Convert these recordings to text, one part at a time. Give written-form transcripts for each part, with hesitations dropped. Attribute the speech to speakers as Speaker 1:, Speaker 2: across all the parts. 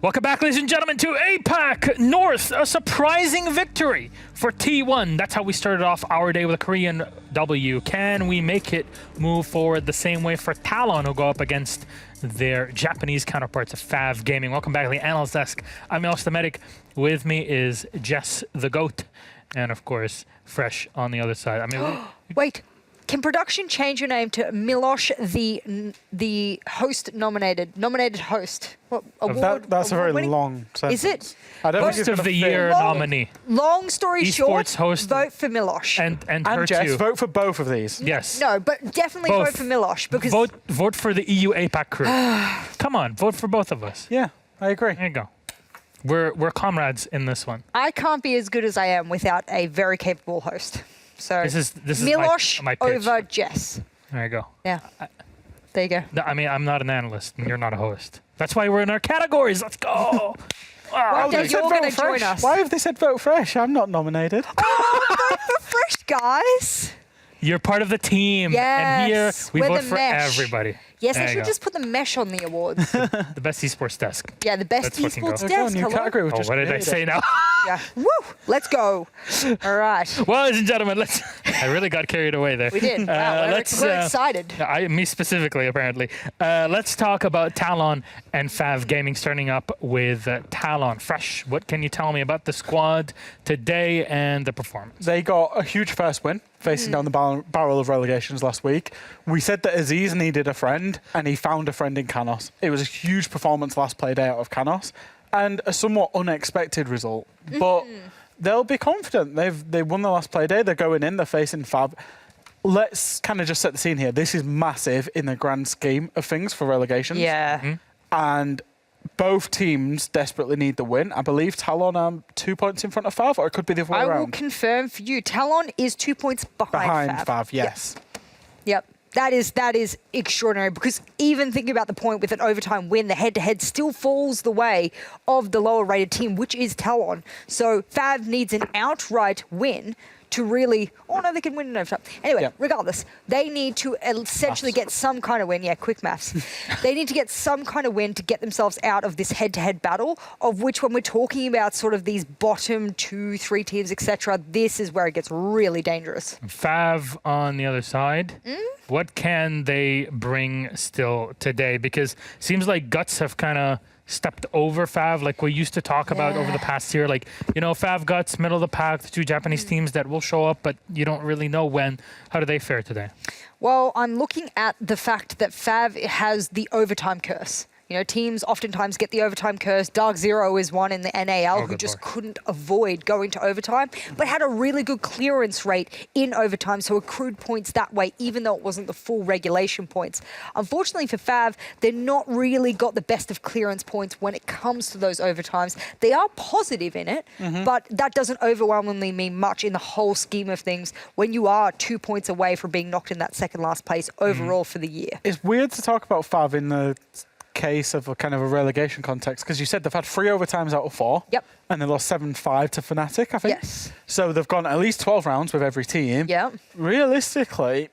Speaker 1: Welcome back, ladies and gentlemen, to APAC North. A surprising victory for T1. That's how we started off our day with a Korean W. Can we make it move forward the same way for TALON, who go up against their Japanese counterparts of FAV Gaming? Welcome back to the Analyst Desk. I'm Milos the Medic. With me is Jess the Goat. And, of course, Fresh on the other side. I mean,
Speaker 2: Wait. Can production change your name to Milos the host nominated host? What, award,
Speaker 3: that's a very
Speaker 2: winning?
Speaker 3: long sentence.
Speaker 2: Is it?
Speaker 3: I don't think
Speaker 1: Host
Speaker 3: it's
Speaker 1: of the
Speaker 3: gonna fit.
Speaker 1: Year nominee.
Speaker 2: Long story short,
Speaker 1: Esports host
Speaker 2: vote for Milos.
Speaker 1: And her
Speaker 3: Jess,
Speaker 1: too.
Speaker 3: vote for both of these.
Speaker 1: Yes.
Speaker 2: No, but definitely
Speaker 1: Both.
Speaker 2: vote for Milos because
Speaker 1: Vote for the EU APAC crew. Come on, vote for both of us.
Speaker 3: Yeah, I agree.
Speaker 1: There you go. We're comrades in this one.
Speaker 2: I can't be as good as I am without a very capable host. So
Speaker 1: This is
Speaker 2: Milos
Speaker 1: my pitch.
Speaker 2: over Jess.
Speaker 1: There you go.
Speaker 2: Yeah. There you go.
Speaker 1: No, I mean, I'm not an analyst, and you're not a host. That's why we're in our categories. Let's go.
Speaker 2: One day
Speaker 3: They said
Speaker 2: you're
Speaker 3: vote
Speaker 2: going to join
Speaker 3: Fresh.
Speaker 2: us.
Speaker 3: Why have they said vote Fresh? I'm not nominated.
Speaker 2: Vote for Fresh, guys.
Speaker 1: You're part of the team.
Speaker 2: Yes,
Speaker 1: And here we
Speaker 2: we're
Speaker 1: vote
Speaker 2: the
Speaker 1: for
Speaker 2: mesh.
Speaker 1: everybody.
Speaker 2: Yes,
Speaker 1: There
Speaker 2: I
Speaker 1: you
Speaker 2: should
Speaker 1: go.
Speaker 2: just put the mesh on the awards.
Speaker 1: The best esports desk.
Speaker 2: Yeah, the best
Speaker 1: Let's fucking
Speaker 2: esports
Speaker 1: go.
Speaker 3: Go on,
Speaker 2: desk.
Speaker 3: new
Speaker 2: Hello?
Speaker 3: category. We've
Speaker 1: Oh,
Speaker 3: just
Speaker 1: what did I
Speaker 3: created.
Speaker 1: say now?
Speaker 2: Yeah. Woo! Let's go. All right.
Speaker 1: Well, ladies and gentlemen, I really got carried away there.
Speaker 2: We did. Wow, we're excited.
Speaker 1: Me specifically, apparently. Let's talk about TALON and FAV Gaming, starting up with TALON. Fresh, what can you tell me about the squad today and the performance?
Speaker 3: They got a huge first win, facing down the barrel of relegations last week. We said that Aziz needed a friend, and he found a friend in Canos. It was a huge performance last Playday out of Canos, and a somewhat unexpected result. But they'll be confident. They won the last Playday. They're going in. They're facing FAV. Let's kind of just set the scene here. This is massive in the grand scheme of things for relegations.
Speaker 2: Yeah.
Speaker 3: And both teams desperately need the win. I believe Talon are 2 points in front of FAV, or it could be the other way
Speaker 2: I will
Speaker 3: around.
Speaker 2: confirm for you. Talon is 2 points behind
Speaker 3: Behind FAV, yes.
Speaker 2: Yep. That is extraordinary because even thinking about the point with an overtime win, the head-to-head still falls the way of the lower-rated team, which is Talon. So FAV needs an outright win to really... Oh, no, they can win in overtime. Anyway,
Speaker 3: Yep.
Speaker 2: regardless, they need to essentially get some kind of win. Yeah, quick maths. They need to get some kind of win to get themselves out of this head-to-head battle, of which when we're talking about sort of these bottom 2-3 teams, etc., this is where it gets really dangerous.
Speaker 1: FAV on the other side. What can they bring still today? Because seems like Guts have kind of stepped over FAV, like we used to talk about over the past year. Like, you know, FAV, Guts, middle of the pack, the two Japanese teams that will show up, but you don't really know when. How do they fare today?
Speaker 2: Well, I'm looking at the fact that FAV has the overtime curse. You know, teams oftentimes get the overtime curse. Dark Zero is one in the NAL who just couldn't avoid going to overtime, but had a really good clearance rate in overtime, so accrued points that way, even though it wasn't the full regulation points. Unfortunately for FAV, they're not really got the best of clearance points when it comes to those overtimes. They are positive in it, but that doesn't overwhelmingly mean much in the whole scheme of things when you are 2 points away from being knocked in that second last place overall for the year.
Speaker 3: It's weird to talk about FAV in the case of a kind of a relegation context, because you said they've had 3 overtimes out of 4.
Speaker 2: Yep.
Speaker 3: And they lost 7-5 to Fnatic, I think.
Speaker 2: Yes.
Speaker 3: So they've gone at least 12 rounds with every team.
Speaker 2: Yep.
Speaker 3: Realistically,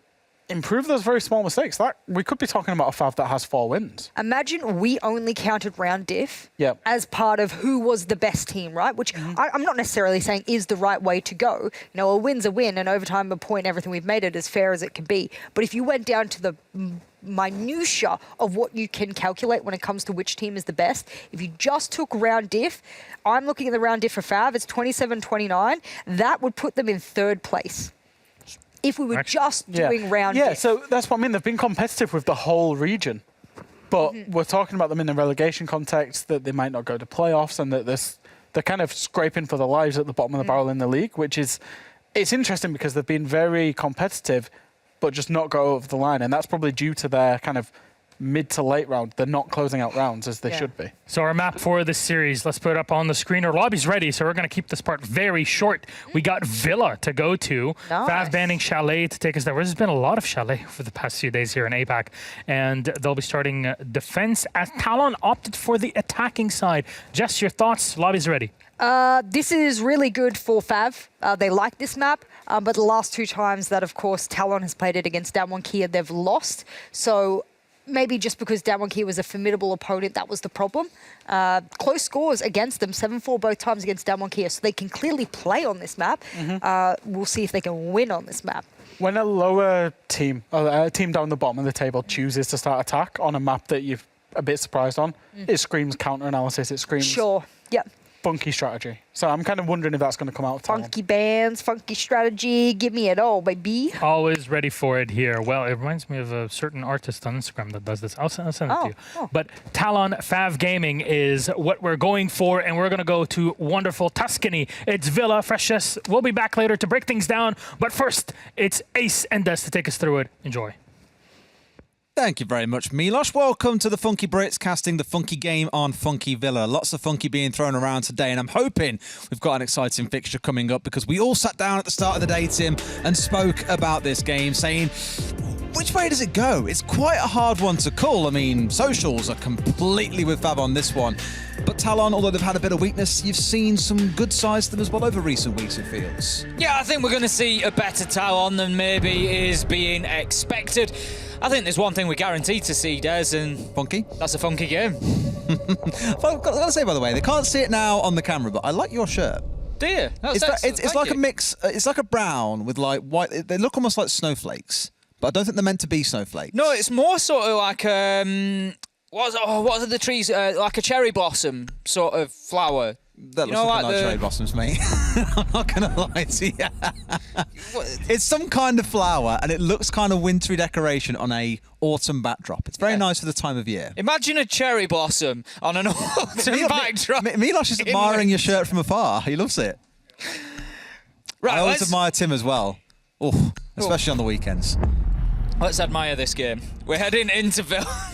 Speaker 3: improve those very small mistakes. We could be talking about a FAV that has 4 wins.
Speaker 2: Imagine we only counted round diff
Speaker 3: Yep.
Speaker 2: as part of who was the best team, right? Which I'm not necessarily saying is the right way to go. You know, a win's a win, and overtime, a point, everything we've made it as fair as it can be. But if you went down to the minutia of what you can calculate when it comes to which team is the best, if you just took round diff, I'm looking at the round diff for FAV, it's 27-29. That would put them in 3rd place. If we were just doing round diff.
Speaker 3: Yeah, so that's what I mean. They've been competitive with the whole region. But we're talking about them in the relegation context, that they might not go to playoffs, and that they're kind of scraping for their lives at the bottom of the barrel in the league, which is... It's interesting because they've been very competitive, but just not go over the line. And that's probably due to their kind of mid to late round. They're not closing out rounds as they should be.
Speaker 1: So our map for this series, let's put it up on the screen. Our lobby's ready, so we're going to keep this part very short. We got Villa to go to.
Speaker 2: Nice.
Speaker 1: FAV banning Chalet to take us there. There's been a lot of Chalet for the past few days here in APAC. And they'll be starting defense as Talon opted for the attacking side. Jess, your thoughts? Lobby's ready.
Speaker 2: This is really good for FAV. They like this map, but the last 2 times that, of course, Talon has played it against Damwon Kia, they've lost. So maybe just because Damonki was a formidable opponent, that was the problem. Close scores against them, 7-4 both times against Damonki, so they can clearly play on this map. We'll see if they can win on this map.
Speaker 3: When a lower team, or a team down the bottom of the table, chooses to start attack on a map that you're a bit surprised on, it screams counter-analysis, it screams funky strategy. So I'm kind of wondering if that's going to come out of Talon.
Speaker 2: Funky bands, funky strategy, give me it all, baby.
Speaker 1: Always ready for it here. Well, it reminds me of a certain artist on Instagram that does this. I'll send it to you. But Talon FAV Gaming is what we're going for, and we're going to go to wonderful Tuscany. It's Villa, Freshest. We'll be back later to break things down. But first, it's Ace and Des to take us through it. Enjoy.
Speaker 4: Thank you very much, Milosh. Welcome to the Funky Brits, casting the funky game on Funky Villa. Lots of funky being thrown around today, and I'm hoping we've got an exciting fixture coming up because we all sat down at the start of the day, Tim, and spoke about this game, saying, which way does it go? It's quite a hard one to call. I mean, socials are completely with Fav on this one. But Talon, although they've had a bit of weakness, you've seen some good sides to them as well over recent weeks, it feels.
Speaker 5: Yeah, I think we're going to see a better Talon than maybe is being expected. I think there's one thing we're guaranteed to see, Des, and
Speaker 4: funky.
Speaker 5: That's a funky game.
Speaker 4: Well, I've got to say, by the way, they can't see it now on the camera, but I like your shirt.
Speaker 5: Do you?
Speaker 4: It's like a mix. It's like a brown with like white. They look almost like snowflakes, but I don't think they're meant to be snowflakes.
Speaker 5: No, it's more sort of like what are the trees? Like a cherry blossom sort of flower.
Speaker 4: That looks like cherry blossoms, mate. I'm not going to lie to you. It's some kind of flower, and it looks kind of wintry decoration on a autumn backdrop. It's very nice for the time of year.
Speaker 5: Imagine a cherry blossom on an autumn backdrop.
Speaker 4: Milosh is admiring your shirt from afar. He loves it.
Speaker 5: Right,
Speaker 4: I always admire Tim as well. Oh, especially on the weekends.
Speaker 5: Let's admire this game. We're heading into Villa.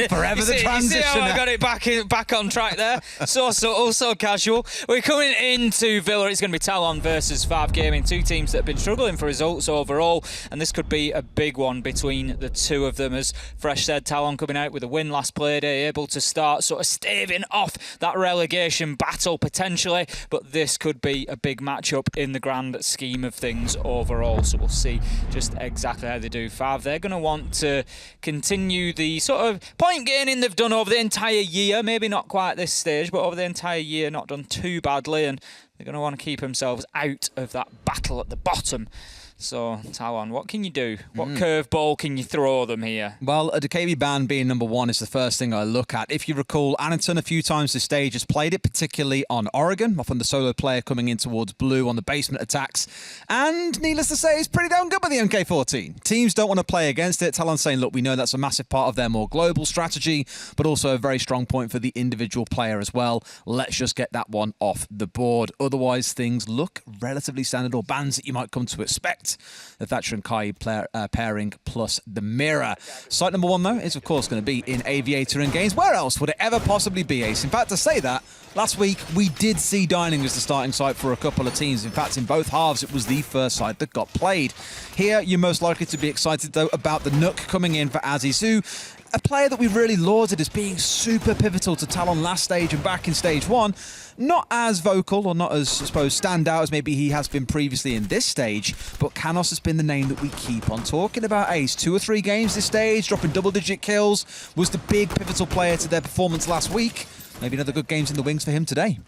Speaker 4: Forever the transition.
Speaker 5: You see how I got it back on track there? So subtle, so casual. We're coming into Villa. It's going to be Talon versus FAV Gaming, two teams that have been struggling for results overall, and this could be a big one between the two of them. As Fresh said, Talon coming out with a win last Playday, able to start sort of staving off that relegation battle potentially, but this could be a big matchup in the grand scheme of things overall. So we'll see just exactly how they do. FAV, they're going to want to continue the sort of point gaining they've done over the entire year, maybe not quite at this stage, but over the entire year not done too badly, and they're going to want to keep themselves out of that battle at the bottom. So, Talon, what can you do? What curveball can you throw them here?
Speaker 4: Well, a DKB ban being number one is the first thing I look at. If you recall, Annington a few times this stage has played it, particularly on Oregon, often the solo player coming in towards blue on the basement attacks. And needless to say, it's pretty damn good with the MK14. Teams don't want to play against it. Talon's saying, look, we know that's a massive part of their more global strategy, but also a very strong point for the individual player as well. Let's just get that one off the board. Otherwise, things look relatively standard, or bans that you might come to expect. The Thatcher and Kai pairing plus the Mirror. Site number one, though, is of course going to be in Aviator and Games. Where else would it ever possibly be, Ace? In fact, to say that, last week we did see Dining as the starting site for a couple of teams. In fact, in both halves, it was the first side that got played. Here, you're most likely to be excited, though, about the Nook coming in for Azizu. A player that we really lauded as being super pivotal to Talon last stage and back in stage one. Not as vocal or not as, I suppose, stand out as maybe he has been previously in this stage, but Canos has been the name that we keep on talking about, Ace. 2 or 3 games this stage, dropping double-digit kills, was the big pivotal player to their performance last week. Maybe another good games in the wings for him today.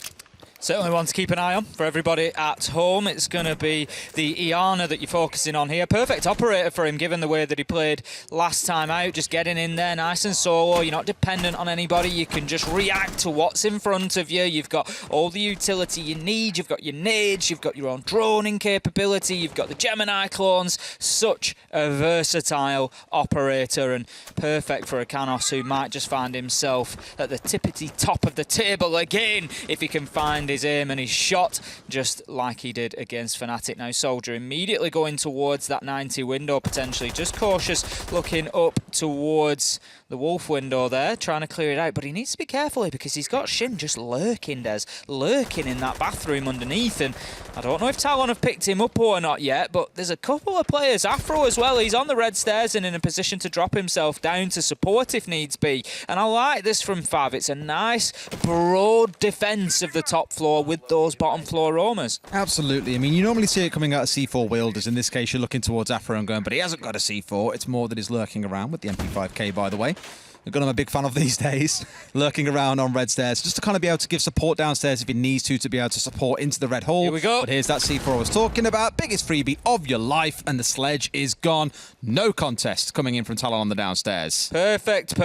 Speaker 5: Certainly one to keep an eye on for everybody at home. It's going to be the Iana that you're focusing on here. Perfect operator for him, given the way that he played last time out. Just getting in there nice and solo. You're not dependent on anybody. You can just react to what's in front of you. You've got all the utility you need. You've got your nades. You've got your own droning capability. You've got the Gemini clones. Such a versatile operator, and perfect for a Canos who might just find himself at the tippity top of the table again if he can find his aim and his shot, just like he did against Fnatic. Now Soldier immediately going towards that 90 window potentially, just cautious, looking up towards the Wolf window there, trying to clear it out, but he needs to be careful here because he's got Shin just lurking, lurking in that bathroom underneath, and I don't know if Talon have picked him up or not yet, but there's a couple of players, Afro as well, he's on the red stairs and in a position to drop himself down to support if needs be, and I like this from Fav. It's a nice broad defence of the top floor with those bottom floor roamers.
Speaker 4: Absolutely. I mean, you normally see it coming out of C4 wielders. In this case, you're looking towards Afro and going, but he hasn't got a C4. It's more that he's lurking around with the MP5K, by the way. A gun I'm a big fan of these days, lurking around on red stairs, just to kind of be able to give support downstairs if he needs to be able to support into the red hall.
Speaker 5: Here we go.
Speaker 4: But here's that C4 I was talking about. Biggest freebie of your life, and the sledge is gone. No contest coming in from Talon on the downstairs.
Speaker 5: Perfect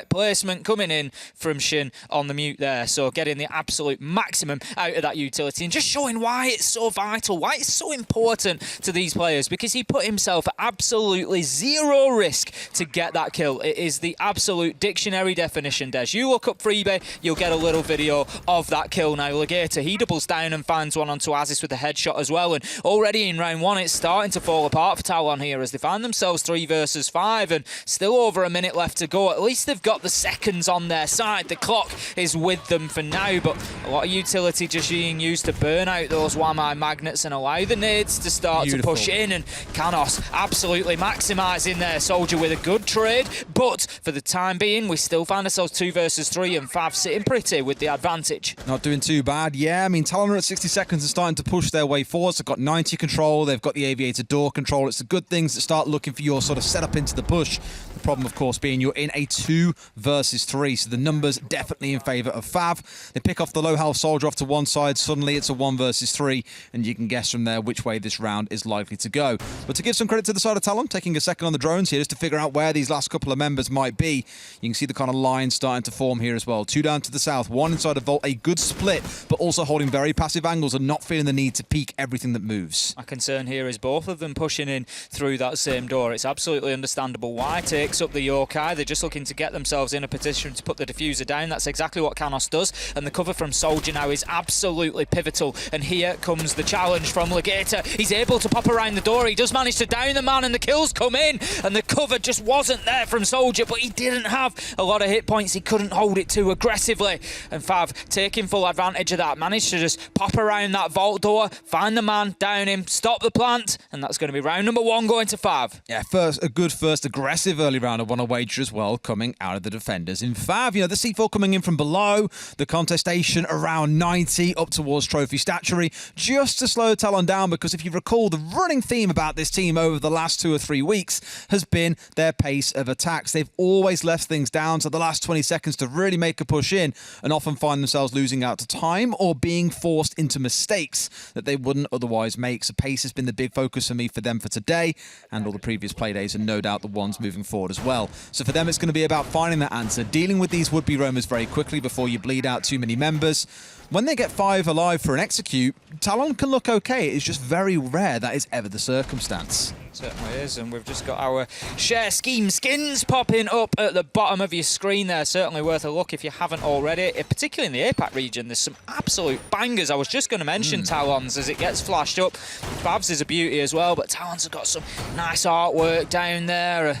Speaker 5: placement coming in from Shin on the mute there. So getting the absolute maximum out of that utility and just showing why it's so vital, why it's so important to these players, because he put himself at absolutely zero risk to get that kill. It is the absolute dictionary definition, Des. You look up Freebie, you'll get a little video of that kill now. Legator, he doubles down and finds one onto Aziz with a headshot as well. And already in round one, it's starting to fall apart for Talon here as they find themselves 3 versus 5 and still over a minute left to go. At least they've got the seconds on their side. The clock is with them for now, but a lot of utility just being used to burn out those Wamai magnets and allow the nades to start to push in. And Canos absolutely maximising their soldier with a good trade, but for the time being, we still find ourselves 2 versus 3 and Fav sitting pretty with the advantage.
Speaker 4: Not doing too bad, yeah. I mean, Talon are at 60 seconds and starting to push their way forward. They've got 90 control, they've got the aviator door control. It's the good things that start looking for your sort of setup into the push. The problem, of course, being you're in a 2 versus 3, so the numbers definitely in favour of Fav. They pick off the low health soldier off to one side. Suddenly it's a 1 versus 3, and you can guess from there which way this round is likely to go. But to give some credit to the side of Talon, taking a second on the drones here just to figure out where these last couple of members might be. You can see the kind of line starting to form here as well. 2 down to the south, 1 inside of Vault, a good split, but also holding very passive angles and not feeling the need to peek everything that moves.
Speaker 5: My concern here is both of them pushing in through that same door. It's absolutely understandable why takes up the Yokai. They're just looking to get themselves in a position to put the diffuser down. That's exactly what Canos does, and the cover from Soldier now is absolutely pivotal. And here comes the challenge from Legator. He's able to pop around the door. He does manage to down the man, and the kills come in, and the cover just wasn't there from Soldier, but he didn't have a lot of hit points. He couldn't hold it too aggressively, and Fav taking full advantage of that, managed to just pop around that vault door, find the man, down him, stop the plant, and that's going to be round number 1 going to Fav.
Speaker 4: Yeah, a good first aggressive early round of 1 wager as well, coming out of the defenders. In Fav, you know, the C4 coming in from below, the contestation around 90 up towards trophy statuary, just to slow Talon down, because if you recall, the running theme about this team over the last 2 or 3 weeks has been their pace of attacks. They've always left things down to the last 20 seconds to really make a push in, and often find themselves losing out to time or being forced into mistakes that they wouldn't otherwise make. So pace has been the big focus for me for them for today, and all the previous play days, and no doubt the ones moving forward as well. So for them, it's going to be about finding that answer, dealing with these would-be roamers very quickly before you bleed out too many members. When they get 5 alive for an execute, Talon can look okay. It's just very rare that is ever the circumstance.
Speaker 5: Certainly is, and we've just got our share scheme skins popping up at the bottom of your screen there. Certainly worth a look if you haven't already, particularly in the APAC region. There's some absolute bangers. I was just going to mention Talon's as it gets flashed up. Fav's is a beauty as well, but Talon's have got some nice artwork down there. A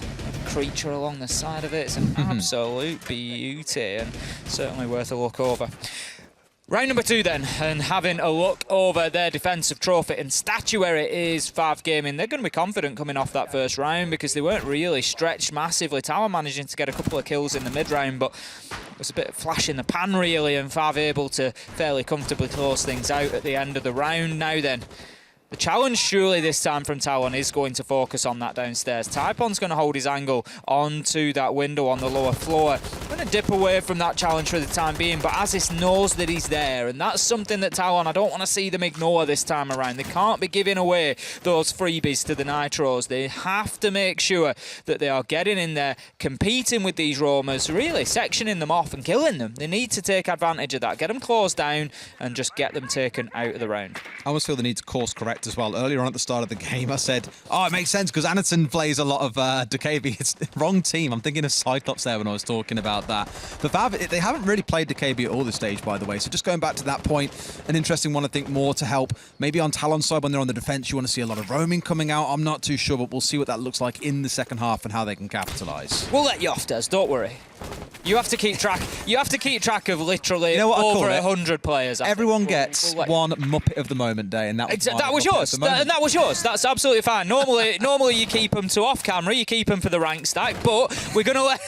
Speaker 5: creature along the side of it. It's an absolute beauty, and certainly worth a look over. Round number 2 then, and having a look over their defensive trophy and statuary is Fav Gaming. They're going to be confident coming off that first round because they weren't really stretched massively. Talon managing to get a couple of kills in the mid-round, but it was a bit of flash in the pan really, and Fav able to fairly comfortably close things out at the end of the round. Now then, the challenge surely this time from Talon is going to focus on that downstairs. Typon's going to hold his angle onto that window on the lower floor. Going to dip away from that challenge for the time being, but Aziz knows that he's there, and that's something that Talon, I don't want to see them ignore this time around. They can't be giving away those freebies to the Nitros. They have to make sure that they are getting in there, competing with these roamers, really sectioning them off and killing them. They need to take advantage of that, get them closed down, and just get them taken out of the round.
Speaker 4: I almost feel the need to course correct as well. Earlier on at the start of the game, I said, oh, it makes sense because Anaton plays a lot of DKB. It's the wrong team. I'm thinking of Cyclops there when I was talking about that. But Fav, they haven't really played DKB at all this stage, by the way. So just going back to that point, an interesting one, I think, more to help. Maybe on Talon's side, when they're on the defense, you want to see a lot of roaming coming out. I'm not too sure, but we'll see what that looks like in the second half and how they can capitalize.
Speaker 5: We'll let you off, Des, don't worry. You have to keep track. You have to keep track of literally
Speaker 4: You know what I call
Speaker 5: over
Speaker 4: it?
Speaker 5: 100 players.
Speaker 4: Everyone gets one Muppet of the moment day, and that was
Speaker 5: That was yours. That was yours. That's absolutely fine. Normally you keep them to off camera. You keep them for the rank stack, but we're gonna let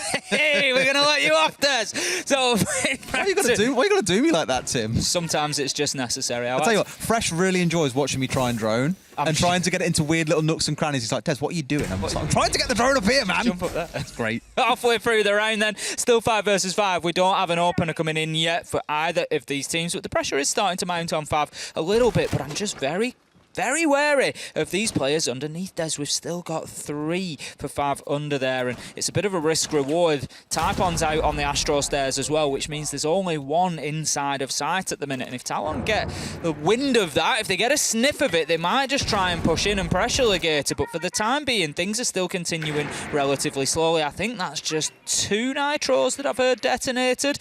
Speaker 5: you off this. So
Speaker 4: What are you gonna do? Why are you gonna do me like that, Tim?
Speaker 5: sometimes it's just necessary.
Speaker 4: I'll tell you what, Fresh really enjoys watching me try and drone and trying to get it into weird little nooks and crannies. He's like, Des, what are you doing? I'm just like, I'm trying to get the drone up here, man.
Speaker 5: Jump up there.
Speaker 4: That's great.
Speaker 5: Halfway through the round then, still 5 versus 5. We don't have an opener coming in yet for either of these teams, but the pressure is starting to mount on FAV a little bit, but I'm just very wary of these players underneath Des. We've still got 3 for FAV under there, and it's a bit of a risk reward. Typon's out on the Astro stairs as well, which means there's only 1 inside of sight at the minute, and if Talon get the wind of that, if they get a sniff of it, they might just try and push in and pressure Legator, but for the time being, things are still continuing relatively slowly. I think that's just 2 nitros that I've heard detonated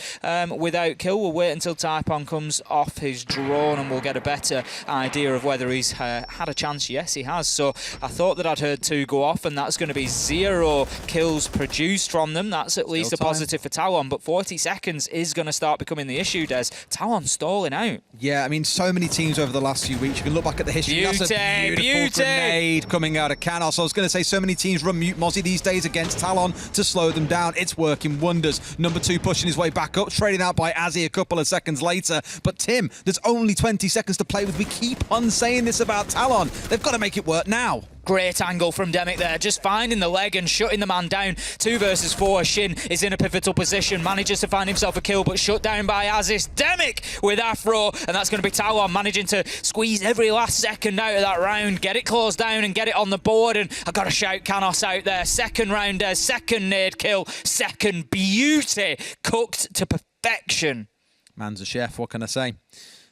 Speaker 5: without kill. We'll wait until Typon comes off his drone and we'll get a better idea of whether he's had a chance. Yes, he has. So I thought that I'd heard 2 go off, and that's going to be 0 kills produced from them. That's at least a positive for Talon, but 40 seconds is going to start becoming the issue, Des. Talon stalling out.
Speaker 4: Yeah, I mean, so many teams over the last few weeks. You can look back at the history. That's a beautiful grenade coming out of Canos. I was going to say, so many teams run Mute Mozzie these days against Talon to slow them down. It's working wonders. Number 2 pushing his way back up, trading out by Azzy a couple of seconds later. But Tim, there's only 20 seconds to play with. We keep on saying this about Talon. They've got to make it work now.
Speaker 5: Great angle from Demic there, just finding the leg and shutting the man down. 2 versus 4. Shin is in a pivotal position, manages to find himself a kill, but shut down by Aziz. Demic with Afro, and that's going to be Talon managing to squeeze every last second out of that round, get it closed down and get it on the board. And I got to shout Canos out there. Second round there, second nade kill, second beauty, cooked to perfection.
Speaker 4: Man's a chef, what can I say?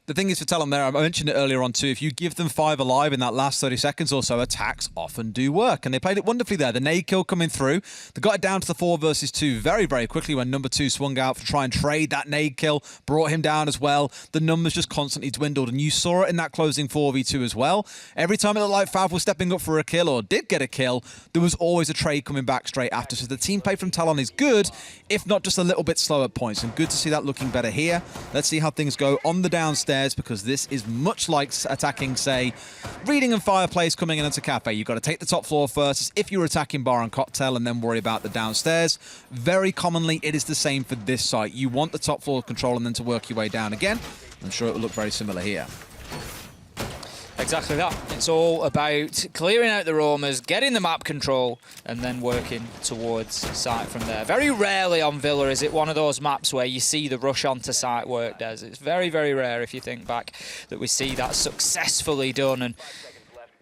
Speaker 4: The thing is for Talon there, I mentioned it earlier on too, if you give them 5 alive in that last 30 seconds or so, attacks often do work. And they played it wonderfully there. The nade kill coming through. They got it down to the 4 versus 2 very, very quickly when number 2 swung out to try and trade that nade kill. Brought him down as well. The numbers just constantly dwindled. And you saw it in that closing 4v2 as well. Every time it looked like Fav was stepping up for a kill or did get a kill, there was always a trade coming back straight after. So the team play from Talon is good, if not just a little bit slow at points. And good to see that looking better here. Let's see how things go on the downstairs, because this is much like attacking, say, Reading and Fireplace coming in into Cafe. You've got to take the top floor first, as if you're attacking Bar and Cocktail, and then worry about the downstairs. Very commonly, it is the same for this site. You want the top floor control and then to work your way down again. I'm sure it will look very similar here.
Speaker 5: Exactly that. It's all about clearing out the roamers, getting the map control, and then working towards site from there. Very rarely on Villa is it one of those maps where you see the rush onto site work, Des. It's very, very rare, if you think back, that we see that successfully done. And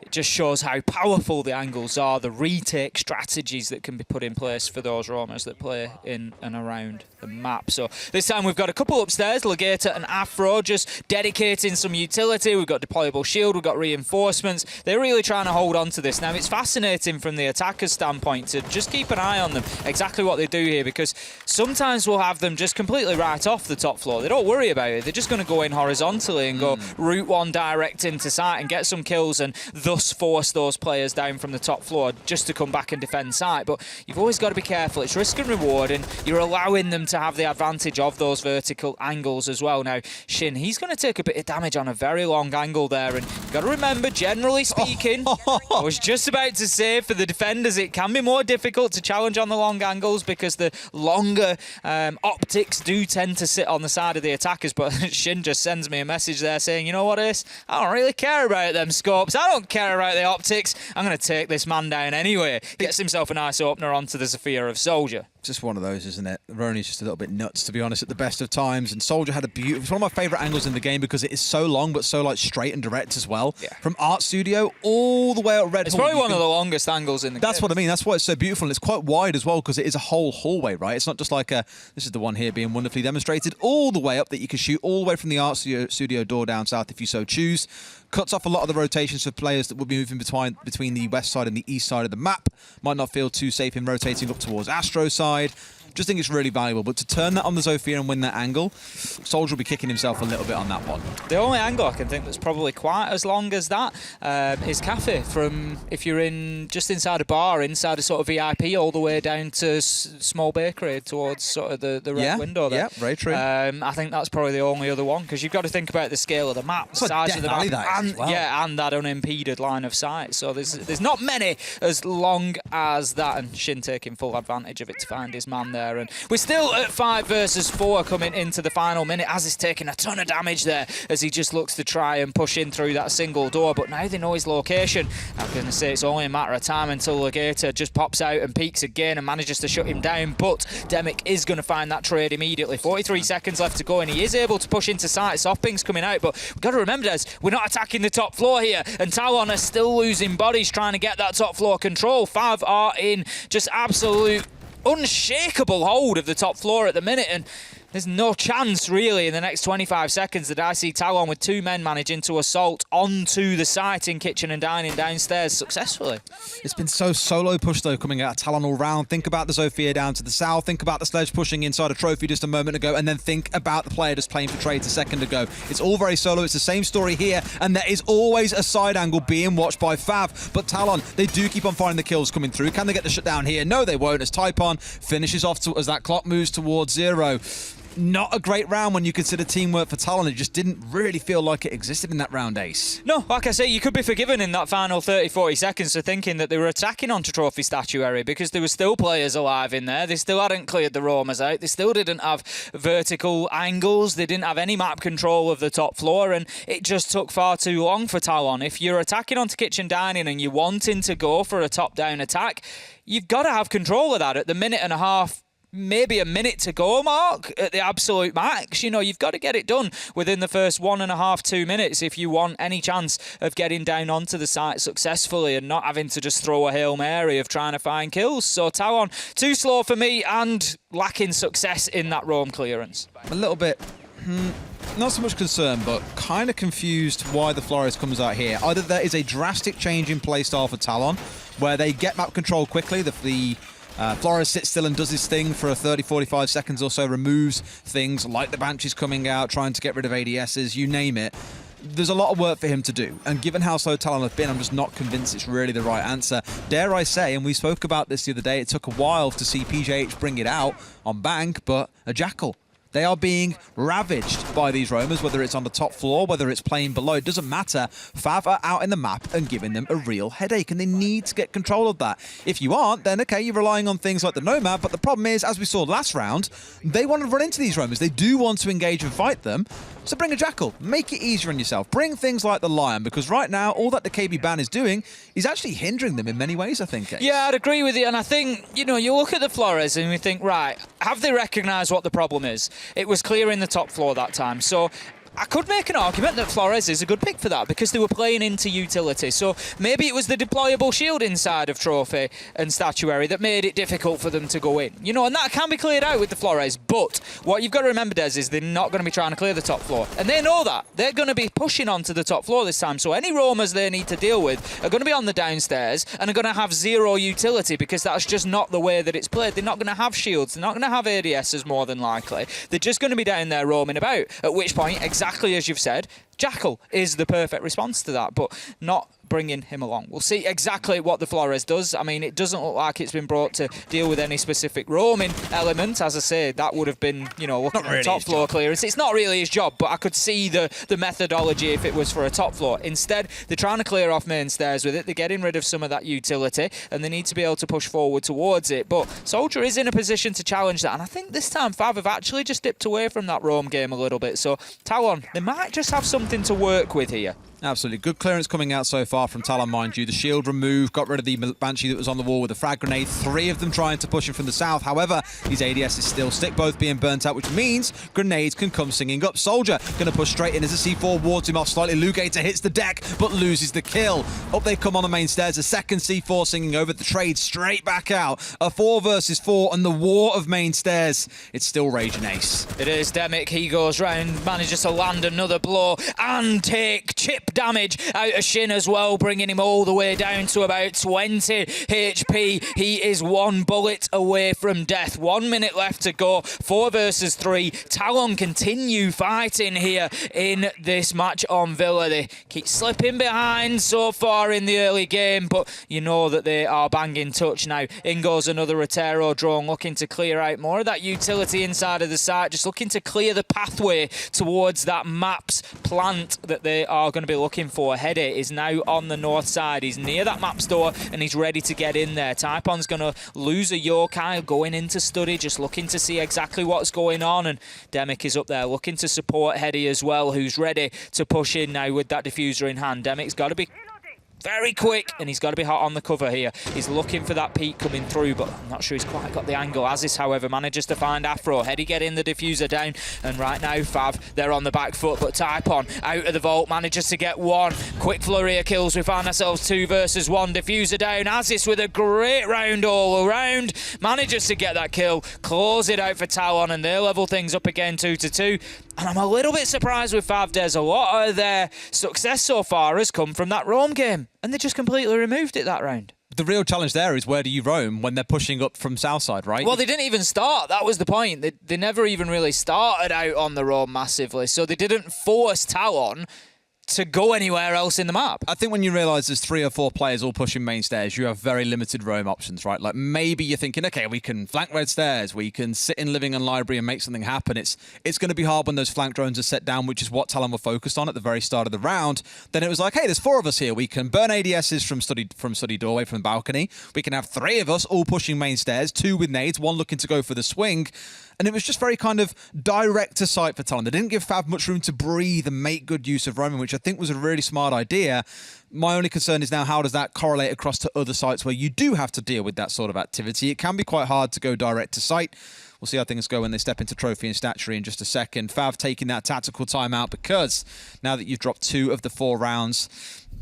Speaker 5: it just shows how powerful the angles are, the retake strategies that can be put in place for those roamers that play in and around the map. So this time we've got a couple upstairs, Legator and Afro, just dedicating some utility. We've got deployable shield, we've got reinforcements. They're really trying to hold on to this. Now, it's fascinating from the attacker's standpoint to just keep an eye on them, exactly what they do here, because sometimes we'll have them just completely right off the top floor. They don't worry about it. They're just going to go in horizontally and go route 1 direct into site and get some kills and thus force those players down from the top floor just to come back and defend site. But you've always got to be careful. It's risk and reward, and you're allowing them to have the advantage of those vertical angles as well. Now, Shin, he's going to take a bit of damage on a very long angle there, and you've got to remember, generally speaking, I was just about to say, for the defenders, it can be more difficult to challenge on the long angles because the longer optics do tend to sit on the side of the attackers. But Shin just sends me a message there saying, you know what, Ace? I don't really care about them scopes. I don't care about the optics. I'm going to take this man down anyway. Gets himself a nice opener onto the Zephyr of Soldier.
Speaker 4: Just one of those, isn't it? Roni's just a little bit nuts, to be honest, at the best of times. And Soldier had a beautiful... It's one of my favourite angles in the game because it is so long, but so like straight and direct as well. Yeah. From Art Studio all the way out Red
Speaker 5: Hall. It's probably one of the longest angles in the game.
Speaker 4: That's what I mean. That's why it's so beautiful. And it's quite wide as well because it is a whole hallway, right? It's not just like a... This is the one here being wonderfully demonstrated all the way up that you can shoot all the way from the Art Studio door down south if you so choose. Cuts off a lot of the rotations for players that will be moving between the west side and the east side of the map. Might not feel too safe in rotating up towards Astro side. Just think it's really valuable. But to turn that on the Zofia and win that angle, Soldier will be kicking himself a little bit on that one.
Speaker 5: The only angle I can think that's probably quite as long as that is Cafe, from if you're in just inside a bar, inside a sort of VIP, all the way down to small bakery towards sort of the red window there.
Speaker 4: Yeah, very true.
Speaker 5: I think that's probably the only other one, because you've got to think about the scale of the map, the size of the map, and that unimpeded line of sight. So there's not many as long as that, and Shin taking full advantage of it to find his man there. And we're still at 5 versus 4 coming into the final minute, as he's taking a ton of damage there as he just looks to try and push in through that single door. But now they know his location. I'm going to say it's only a matter of time until Legator just pops out and peeks again and manages to shut him down. But Demic is going to find that trade immediately. 43 seconds left to go, and he is able to push into sight. Softping's coming out, but we've got to remember, Des, we're not attacking the top floor here, and Talon are still losing bodies trying to get that top floor control. FAV are in just absolute unshakable hold of the top floor at the minute, and there's no chance really in the next 25 seconds that I see Talon with 2 men managing to assault onto the site in Kitchen and Dining downstairs successfully.
Speaker 4: It's been so solo push though coming out of Talon all round. Think about the Zofia down to the south, think about the Sledge pushing inside a trophy just a moment ago, and then think about the player just playing for trades a second ago. It's all very solo, it's the same story here, and there is always a side angle being watched by FAV. But Talon, they do keep on finding the kills coming through. Can they get the shutdown here? No, they won't, as Taipon finishes off as that clock moves towards 0. Not a great round when you consider teamwork for Talon. It just didn't really feel like it existed in that round, Ace.
Speaker 5: No, like I say, you could be forgiven in that final 30-40 seconds for thinking that they were attacking onto Trophy Statuary, because there were still players alive in there. They still hadn't cleared the roamers out. They still didn't have vertical angles. They didn't have any map control of the top floor, and it just took far too long for Talon. If you're attacking onto Kitchen Dining and you're wanting to go for a top-down attack, you've got to have control of that at the minute and a half, maybe a minute to go mark at the absolute max. You know, you've got to get it done within the first 1.5, 2 minutes if you want any chance of getting down onto the site successfully and not having to just throw a Hail Mary of trying to find kills. So Talon, too slow for me and lacking success in that roam clearance.
Speaker 4: A little bit, not so much concerned, but kind of confused why the Flores comes out here. Either there is a drastic change in playstyle for Talon, where they get map control quickly, the Flores sits still and does his thing for a 30-45 seconds or so, removes things like the Banshees coming out, trying to get rid of ADSs, you name it. There's a lot of work for him to do, and given how slow Talon have been, I'm just not convinced it's really the right answer. Dare I say, and we spoke about this the other day, it took a while to see PJH bring it out on Bank, but a Jackal. They are being ravaged by these roamers, whether it's on the top floor, whether it's playing below. It doesn't matter. FAV are out in the map and giving them a real headache, and they need to get control of that. If you aren't, then okay, you're relying on things like the Nomad, but the problem is, as we saw last round, they want to run into these roamers. They do want to engage and fight them. So bring a Jackal. Make it easier on yourself. Bring things like the Lion, because right now, all that the KB ban is doing is actually hindering them in many ways, I think. Ace.
Speaker 5: Yeah, I'd agree with you, and I think, you know, you look at the Flores and we think, right, have they recognised what the problem is? It was clearing the top floor that time, so I could make an argument that Flores is a good pick for that, because they were playing into utility. So maybe it was the deployable shield inside of Trophy and Statuary that made it difficult for them to go in. You know, and that can be cleared out with the Flores. But what you've got to remember, Des, is they're not going to be trying to clear the top floor. And they know that. They're going to be pushing onto the top floor this time. So any roamers they need to deal with are going to be on the downstairs and are going to have zero utility, because that's just not the way that it's played. They're not going to have shields. They're not going to have ADSs more than likely. They're just going to be down there roaming about. At which point, exactly as you've said, Jackal is the perfect response to that, but not bringing him along. We'll see exactly what the Flores does. I mean, it doesn't look like it's been brought to deal with any specific roaming element. As I say, that would have been, you know, looking at top floor clearance. It's not really his job, but I could see the methodology if it was for a top floor. Instead, they're trying to clear off main stairs with it. They're getting rid of some of that utility, and they need to be able to push forward towards it. But Soldier is in a position to challenge that, and I think this time FAV have actually just dipped away from that roam game a little bit. So Talon, they might just have something to work with here.
Speaker 4: Absolutely. Good clearance coming out so far from Talon, mind you. The shield removed, got rid of the Banshee that was on the wall with a frag grenade. 3 of them trying to push him from the south. However, these ADSs still stick, both being burnt out, which means grenades can come singing up. Soldier going to push straight in as the C4 wards him off slightly. Lugator hits the deck, but loses the kill. Up they come on the main stairs. A second C4 singing over the trade straight back out. A 4 versus 4 and the war of main stairs. It's still raging, Ace.
Speaker 5: It is. Demic, he goes round, manages to land another blow and take chip damage out of Shin as well, bringing him all the way down to about 20 HP. He is one bullet away from death. 1 minute left to go. 4 versus 3. Talon continue fighting here in this match on Villa. They keep slipping behind so far in the early game, but you know that they are banging touch now. In goes another Rotero drone, looking to clear out more of that utility inside of the site, just looking to clear the pathway towards that maps plant that they are going to be looking for. Hede is now on the north side. He's near that maps door and he's ready to get in there. Typon's going to lose a Yokai, going into study, just looking to see exactly what's going on, and Demic is up there looking to support Hede as well, who's ready to push in now with that diffuser in hand. Demic's got to be very quick, and he's got to be hot on the cover here. He's looking for that peak coming through, but I'm not sure he's quite got the angle. Aziz, however, manages to find Afro. Hedy getting the diffuser down, and right now, Fav, they're on the back foot, but Typon out of the vault manages to get one. Quick flurry of kills. We find ourselves 2 versus 1. Diffuser down. Aziz with a great round all around. Manages to get that kill. Close it out for Talon, and they level things up again 2-2. And I'm a little bit surprised with Fav Des. A lot of their success so far has come from that roam game, and they just completely removed it that round.
Speaker 4: The real challenge there is, where do you roam when they're pushing up from Southside, right?
Speaker 5: Well, they didn't even start. That was the point. They never even really started out on the roam massively, so they didn't force Talon to go anywhere else in the map.
Speaker 4: I think when you realise there's 3 or 4 players all pushing main stairs, you have very limited roam options, right? Like, maybe you're thinking, okay, we can flank red stairs, we can sit in living and library and make something happen. It's going to be hard when those flank drones are set down, which is what Talon were focused on at the very start of the round. Then it was like, hey, there's 4 of us here. We can burn ADSs from study doorway, from the balcony. We can have 3 of us all pushing main stairs, 2 with nades, 1 looking to go for the swing. And it was just very kind of direct to sight for Talon. They didn't give Fav much room to breathe and make good use of roaming, which I think was a really smart idea. My only concern is now, how does that correlate across to other sites where you do have to deal with that sort of activity? It can be quite hard to go direct to sight. We'll see how things go when they step into Trophy and Statuary in just a second. Fav taking that tactical timeout because now that you've dropped 2 of the 4 rounds,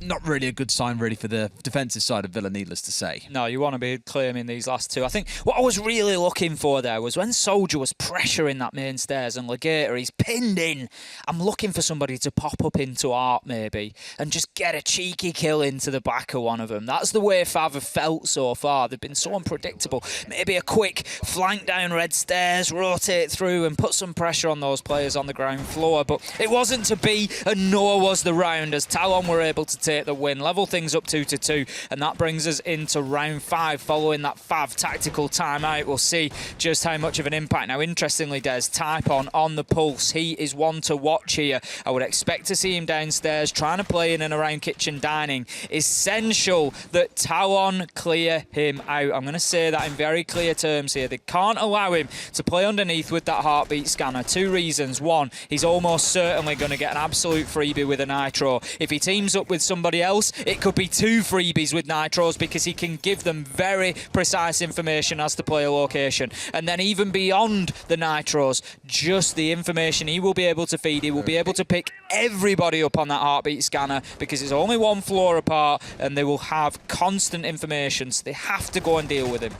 Speaker 4: not really a good sign really for the defensive side of Villa, needless to say.
Speaker 5: No, you want to be claiming these last 2. I think what I was really looking for there was when Soldier was pressuring that main stairs and Legator, he's pinned in. I'm looking for somebody to pop up into Art maybe and just get a cheeky kill into the back of one of them. That's the way Fav have felt so far. They've been so unpredictable. Maybe a quick flank down red stairs, rotate through and put some pressure on those players on the ground floor. But it wasn't to be, and nor was the round, as Talon were able to take the win, level things up 2-2, and that brings us into round 5 following that Fav tactical timeout. We'll see just how much of an impact. Now, interestingly, Des, Typon on the pulse. He is one to watch here. I would expect to see him downstairs trying to play in and around kitchen dining. Essential that Talon clear him out. I'm going to say that in very clear terms here. They can't allow him to play underneath with that heartbeat scanner. 2 reasons. 1, he's almost certainly going to get an absolute freebie with a Nitro. If he teams up with somebody else, it could be 2 freebies with Nitros, because he can give them very precise information as to player location. And then even beyond the Nitros, just the information he will be able to feed, he will be able to pick everybody up on that heartbeat scanner, because it's only 1 floor apart and they will have constant information, so they have to go and deal with him.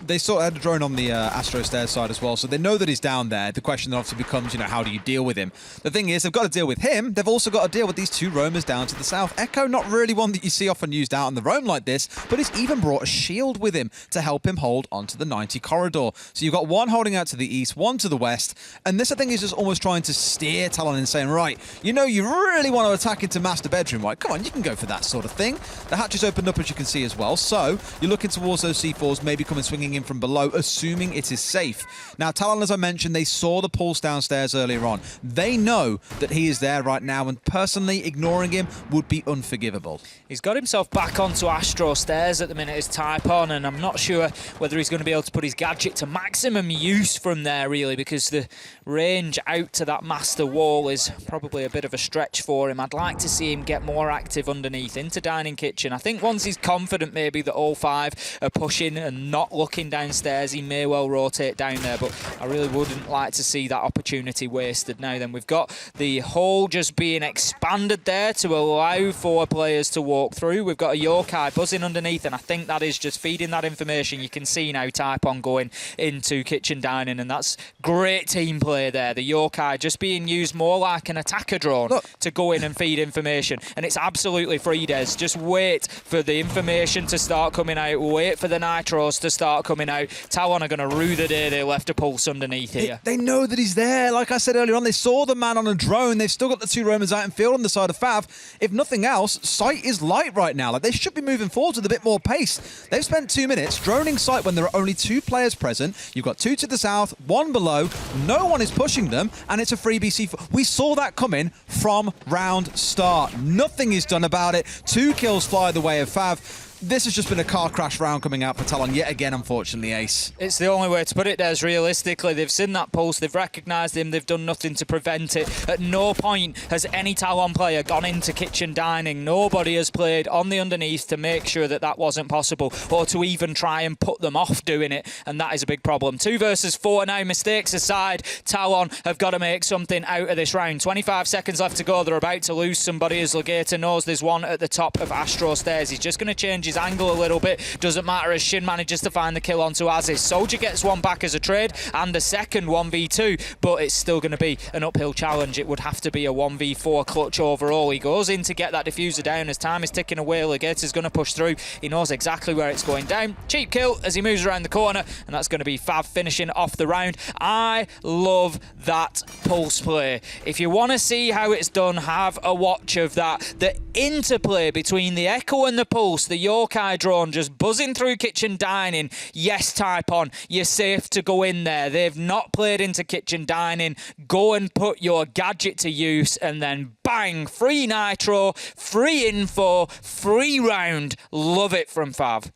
Speaker 4: They sort of had a drone on the Astro Stairs side as well, so they know that he's down there. The question then obviously becomes, how do you deal with him? The thing is, they've got to deal with him. They've also got to deal with these 2 roamers down to the south. Echo, not really one that you see often used out on the roam like this, but he's even brought a shield with him to help him hold onto the 90 corridor. So you've got 1 holding out to the east, 1 to the west, and this, I think, is just almost trying to steer Talon in, saying, right, you really want to attack into master bedroom, right? Come on, you can go for that sort of thing. The hatch is opened up, as you can see as well, so you're looking towards those C4s, maybe coming swinging in from below, assuming it is safe. Now, Talon, as I mentioned, they saw the pulse downstairs earlier on. They know that he is there right now, and personally, ignoring him would be unforgivable.
Speaker 5: He's got himself back onto Astro Stairs at the minute, his Typon, and I'm not sure whether he's going to be able to put his gadget to maximum use from there, really, because the range out to that master wall is probably a bit of a stretch for him. I'd like to see him get more active underneath into dining kitchen. I think once he's confident maybe that all 5 are pushing and not looking looking downstairs, he may well rotate down there, but I really wouldn't like to see that opportunity wasted. Now then, we've got the hole just being expanded there to allow for players to walk through. We've got a Yokai buzzing underneath, and I think that is just feeding that information. You can see now Typon going into kitchen dining, and that's great team play there. The Yokai just being used more like an attacker drone to go in and feed information, and it's absolutely free, Des. Just wait for the information to start coming out, wait for the nitros to start coming out. Talon are going to rue the day they left a pulse underneath here.
Speaker 4: They know that he's there. Like I said earlier on, they saw the man on a drone. They've still got the 2 Romans out in field on the side of FAV. If nothing else, sight is light right now. Like, they should be moving forward with a bit more pace. They've spent 2 minutes droning sight when there are only 2 players present. You've got 2 to the south, 1 below. No one is pushing them, and it's a free BC. We saw that coming from round start. Nothing is done about it. 2 kills fly the way of FAV. This has just been a car crash round coming out for Talon yet again, unfortunately, Ace. It's
Speaker 5: the only way to put it, Des, realistically. They've seen that pulse, they've recognised him, they've done nothing to prevent it. At no point has any Talon player gone into kitchen dining. Nobody has played on the underneath to make sure that that wasn't possible, or to even try and put them off doing it, and that is a big problem. 2 versus 4 now, mistakes aside, Talon have got to make something out of this round. 25 seconds left to go, they're about to lose somebody as Legator knows there's one at the top of Astro Stairs. He's just going to change his angle a little bit. Doesn't matter as Shin manages to find the kill onto Aziz. Soldier gets one back as a trade and a second 1v2, but it's still going to be an uphill challenge. It would have to be a 1v4 clutch overall. He goes in to get that diffuser down as time is ticking away. Legator's going to push through. He knows exactly where it's going down. Cheap kill as he moves around the corner, and that's going to be FAV finishing off the round. I love that pulse play. If you want to see how it's done, have a watch of that. The interplay between the Echo and the pulse, the Yokai drone just buzzing through kitchen dining. Yes, Typon, you're safe to go in there. They've not played into kitchen dining. Go and put your gadget to use, and then bang, free nitro, free info, free round. Love it from FAV.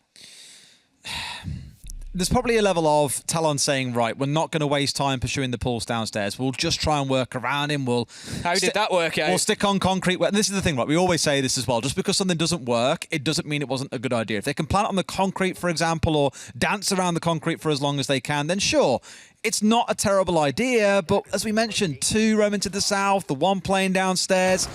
Speaker 4: There's probably a level of Talon saying, right, we're not going to waste time pursuing the pulse downstairs. We'll just try and work around him.
Speaker 5: How did that work out?
Speaker 4: We'll stick on concrete. And this is the thing, right? We always say this as well. Just because something doesn't work, it doesn't mean it wasn't a good idea. If they can plant on the concrete, for example, or dance around the concrete for as long as they can, then sure, it's not a terrible idea. But as we mentioned, 2 roaming to the south, the 1 playing downstairs.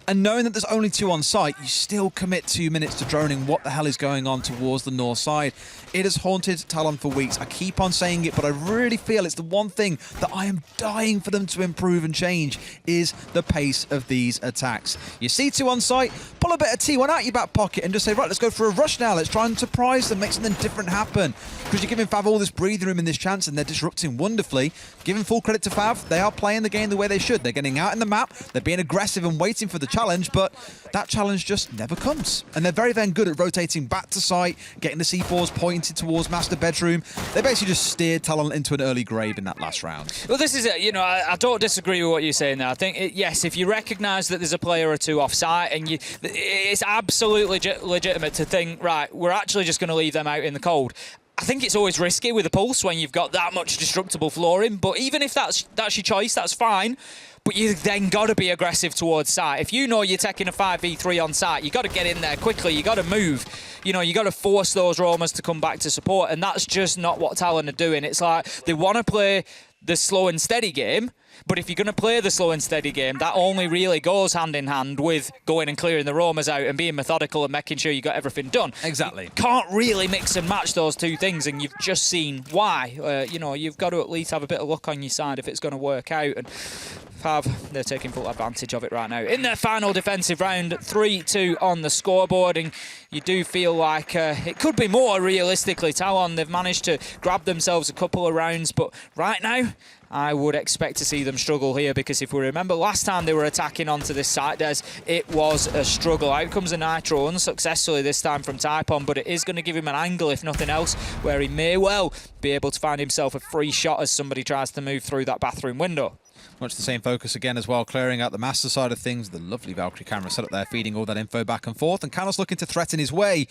Speaker 4: And knowing that there's only 2 on site, you still commit 2 minutes to droning what the hell is going on towards the north side. It has haunted Talon for weeks. I keep on saying it, but I really feel it's the one thing that I am dying for them to improve and change is the pace of these attacks. You see 2 on site, pull a bit of T1 out your back pocket and just say, right, let's go for a rush now. Let's try and surprise them, make something different happen. Because you're giving FAV all this breathing room and this chance, and they're disrupting wonderfully. Giving full credit to FAV, they are playing the game the way they should. They're getting out in the map, they're being aggressive and waiting for the challenge, but that challenge just never comes. And they're very, very good at rotating back to site, getting the C4s pointed towards master bedroom. They basically just steered Talon into an early grave in that last round.
Speaker 5: Well, this is it. You know, I don't disagree with what you're saying there. I think, yes, if you recognise that there's a player or 2 off site, and it's absolutely legitimate to think, right, we're actually just going to leave them out in the cold. I think it's always risky with a pulse when you've got that much destructible flooring, but even if that's your choice, that's fine. But you then got to be aggressive towards site. If you know you're taking a 5v3 on site, you got to get in there quickly. You got to move. You know, you got to force those roamers to come back to support, and that's just not what Talon are doing. It's like they want to play the slow and steady game, but if you're going to play the slow and steady game, that only really goes hand in hand with going and clearing the roamers out and being methodical and making sure you got everything done.
Speaker 4: Exactly.
Speaker 5: You can't really mix and match those 2 things, and you've just seen why. You know, you've got to at least have a bit of luck on your side if it's going to work out. And FAV, they're taking full advantage of it right now. In their final defensive round, 3-2 on the scoreboard, and you do feel like it could be more realistically. Talon, they've managed to grab themselves a couple of rounds, but right now, I would expect to see them struggle here, because if we remember last time they were attacking onto this site, Des, it was a struggle. Out comes a Nitro unsuccessfully this time from Typon, but it is going to give him an angle, if nothing else, where he may well be able to find himself a free shot as somebody tries to move through that bathroom window.
Speaker 4: Much the same focus again as well, clearing out the master side of things. The lovely Valkyrie camera set up there, feeding all that info back and forth. And Canos looking to threaten his way.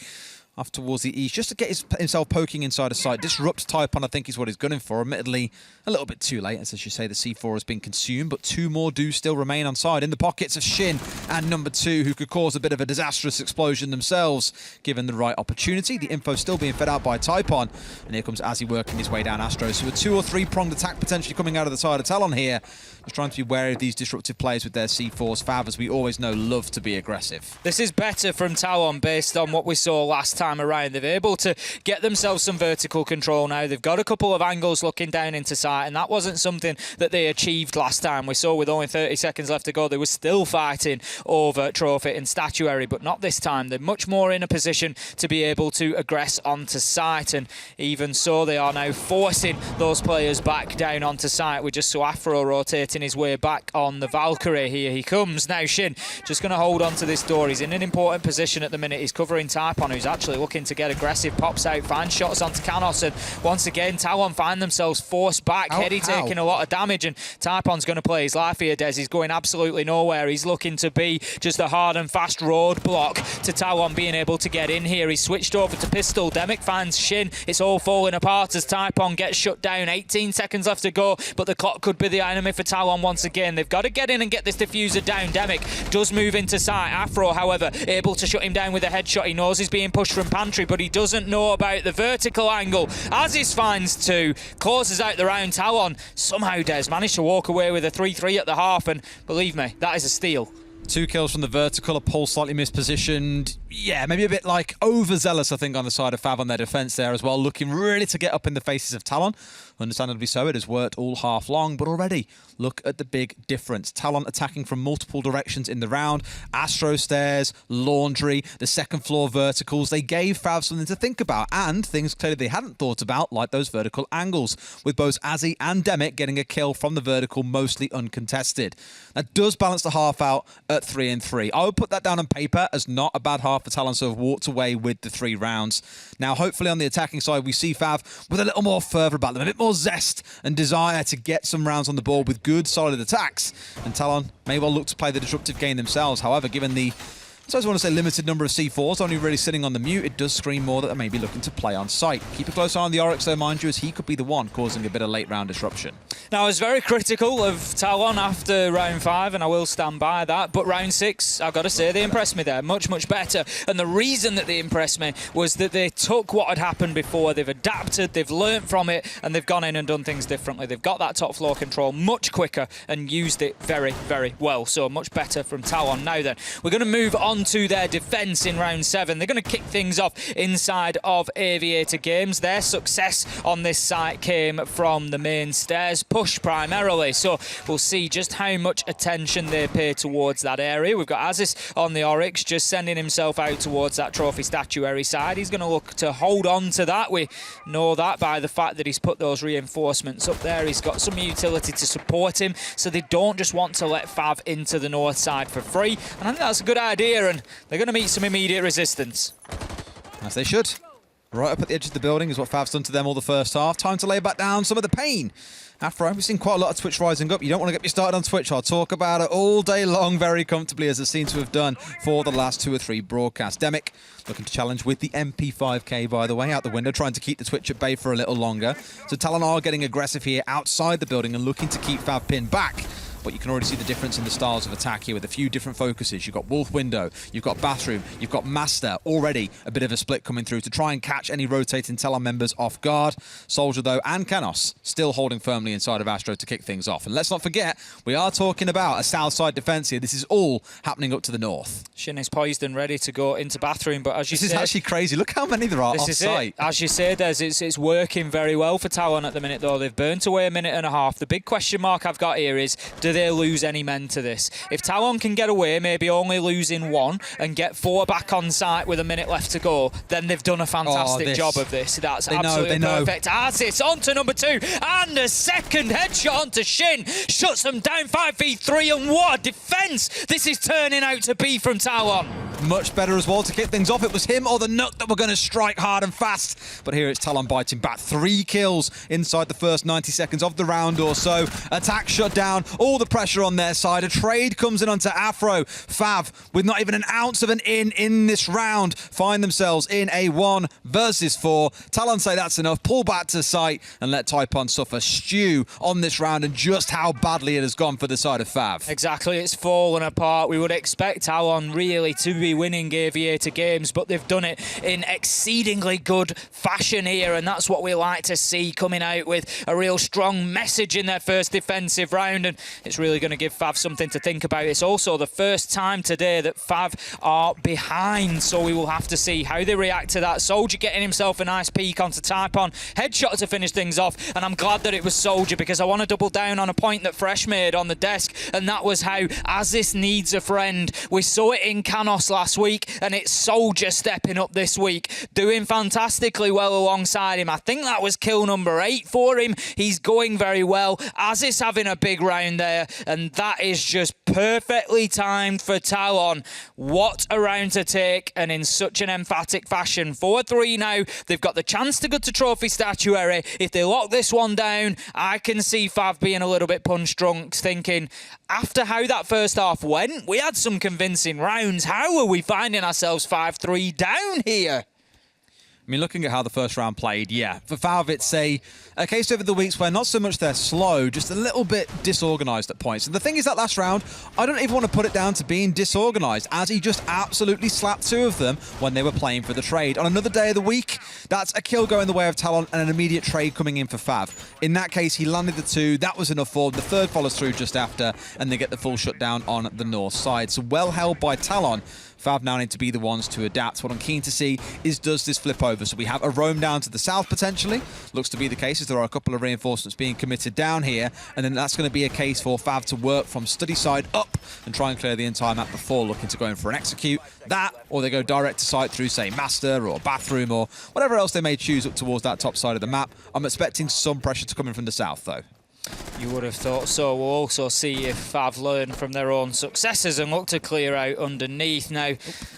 Speaker 4: off towards the east, just to get himself poking inside a site. Disrupt Typon, I think, is what he's gunning for. Admittedly, a little bit too late, as you say, the C4 has been consumed, but 2 more do still remain on side in the pockets of Shin and number 2, who could cause a bit of a disastrous explosion themselves, given the right opportunity. The info still being fed out by Typon, and here comes Azzy working his way down Astro. So a 2 or 3 pronged attack potentially coming out of the side of Talon here. Just trying to be wary of these disruptive players with their C4s. FAV, as we always know, love to be aggressive.
Speaker 5: This is better from Talon based on what we saw last time around. They're able to get themselves some vertical control now. They've got a couple of angles looking down into sight, and that wasn't something that they achieved last time. We saw with only 30 seconds left to go, they were still fighting over trophy and statuary, but not this time. They're much more in a position to be able to aggress onto site, and even so, they are now forcing those players back down onto site. We just saw Afro rotating his way back on the Valkyrie. Here he comes. Now Shin just going to hold on to this door. He's in an important position at the minute. He's covering Typon, who's actually looking to get aggressive. Pops out, finds shots onto Canos, and once again Talon find themselves forced back. Heady taking a lot of damage, and Typon's going to play his life here, Des. He's going absolutely nowhere. He's looking to be just a hard and fast roadblock to Talon being able to get in here. He's switched over to pistol. Demic finds Shin. It's all falling apart as Typon gets shut down. 18 seconds left to go, but the clock could be the enemy for Talon once again. They've got to get in and get this diffuser down. Demic does move into sight. Afro, however, able to shut him down with a headshot. He knows he's being pushed from pantry, but he doesn't know about the vertical angle. Aziz finds 2, closes out the round. Talon somehow, Des, managed to walk away with a 3-3 at the half, and believe me, that is a steal.
Speaker 4: 2 kills from the vertical, a pole slightly mispositioned. Yeah, maybe a bit like overzealous, I think, on the side of FAV on their defence there as well, looking really to get up in the faces of Talon. Understandably so, it has worked all half long, but already look at the big difference. Talon attacking from multiple directions in the round. Astro stairs, laundry, the second floor verticals. They gave FAV something to think about, and things clearly they hadn't thought about, like those vertical angles, with both Azzy and Demic getting a kill from the vertical, mostly uncontested. That does balance the half out at 3-3. I would put that down on paper as not a bad half for Talon, so have walked away with the 3 rounds. Now, hopefully on the attacking side, we see FAV with a little more fervour about them, a bit more zest and desire to get some rounds on the board with good, solid attacks. And Talon may well look to play the disruptive game themselves. However, given the, so I just want to say, limited number of C4s, only really sitting on the mute, it does scream more that they may be looking to play on site. Keep a close eye on the Oryx though, mind you, as he could be the one causing a bit of late round disruption.
Speaker 5: Now, I was very critical of Talon after round 5, and I will stand by that, but round 6, I've got to say, they impressed me there, much, much better. And the reason that they impressed me was that they took what had happened before, they've adapted, they've learnt from it, and they've gone in and done things differently. They've got that top floor control much quicker and used it very, very well. So much better from Talon. Now then, we're going to move on to their defence in round 7. They're going to kick things off inside of Aviator Games. Their success on this site came from the main stairs push primarily, so we'll see just how much attention they pay towards that area. We've got Aziz on the Oryx just sending himself out towards that trophy statuary side. He's going to look to hold on to that. We know that by the fact that he's put those reinforcements up there. He's got some utility to support him, so they don't just want to let FAV into the north side for free, and I think that's a good idea, and they're going to meet some immediate resistance.
Speaker 4: As they should. Right up at the edge of the building is what FAV's done to them all the first half. Time to lay back down some of the pain. Afro, we've seen quite a lot of Twitch rising up. You don't want to get me started on Twitch. I'll talk about it all day long very comfortably, as it seems to have done for the last 2 or 3 broadcasts. Demic looking to challenge with the MP5K, by the way, out the window, trying to keep the Twitch at bay for a little longer. So Talon are getting aggressive here outside the building and looking to keep FAV pinned back. But you can already see the difference in the styles of attack here with a few different focuses. You've got Wolf Window, you've got Bathroom, you've got Master. Already a bit of a split coming through to try and catch any rotating Talon members off guard. Soldier, though, and Canos still holding firmly inside of Astro to kick things off. And let's not forget, we are talking about a south side defence here. This is all happening up to the north.
Speaker 5: Shin is poised and ready to go into Bathroom, but as you
Speaker 4: This
Speaker 5: say,
Speaker 4: is actually crazy. Look how many there are off site.
Speaker 5: As you say, Des, it's working very well for Talon at the minute, though. They've burnt away a minute and a half. The big question mark I've got here is, do they lose any men to this? If Talon can get away, maybe only losing 1, and get 4 back on site with a minute left to go, then they've done a fantastic job of this. That's absolutely perfect. Aziz onto number 2, and a second headshot onto Shin. Shuts them down 5v3, and what a defence this is turning out to be from Talon.
Speaker 4: much better as well to kick things off. It was him or the Nook that were going to strike hard and fast. But here it's Talon biting back. 3 kills inside the first 90 seconds of the round or so. Attack shut down, all the pressure on their side. A trade comes in onto Afro. FAV, with not even an ounce of an in this round, find themselves in a 1 versus 4. Talon say that's enough, pull back to site and let Taipon suffer. Stew on this round and just how badly it has gone for the side of FAV.
Speaker 5: Exactly, it's fallen apart. We would expect Talon really to be winning Aviator games, but they've done it in exceedingly good fashion here, and that's what we like to see, coming out with a real strong message in their first defensive round, and it's really going to give FAV something to think about. It's also the first time today that FAV are behind, so we will have to see how they react to that. Soldier getting himself a nice peek onto Taipon. Headshot to finish things off, and I'm glad that it was Soldier because I want to double down on a point that Fresh made on the desk, and that was how Aziz needs a friend. We saw it in Canos last week, and it's Soldier stepping up this week, doing fantastically well alongside him. I think that was kill number 8 for him. He's going very well. Aziz having a big round there, and that is just perfectly timed for Talon. What a round to take, and in such an emphatic fashion. 4-3 now. They've got the chance to go to Trophy Statuary. If they lock this one down, I can see FAV being a little bit punch drunk, thinking, after how that first half went, we had some convincing rounds. How are we finding ourselves 5-3 down here?
Speaker 4: I mean, looking at how the first round played, yeah, for FAV, it's a case over the weeks where not so much they're slow, just a little bit disorganised at points. And the thing is, that last round, I don't even want to put it down to being disorganised, as he just absolutely slapped 2 of them when they were playing for the trade. On another day of the week, that's a kill going the way of Talon and an immediate trade coming in for FAV. In that case, he landed the 2. That was enough for him. The third follows through just after, and they get the full shutdown on the north side. So well held by Talon. FAV now need to be the ones to adapt. What I'm keen to see is, does this flip over? So we have a roam down to the south potentially. Looks to be the case, as there are a couple of reinforcements being committed down here. And then that's going to be a case for FAV to work from study side up and try and clear the entire map before looking to go in for an execute. That, or they go direct to site through, say, master or bathroom or whatever else they may choose up towards that top side of the map. I'm expecting some pressure to come in from the south, though.
Speaker 5: You would have thought so. We'll also see if FAV learn from their own successes and look to clear out underneath. Now,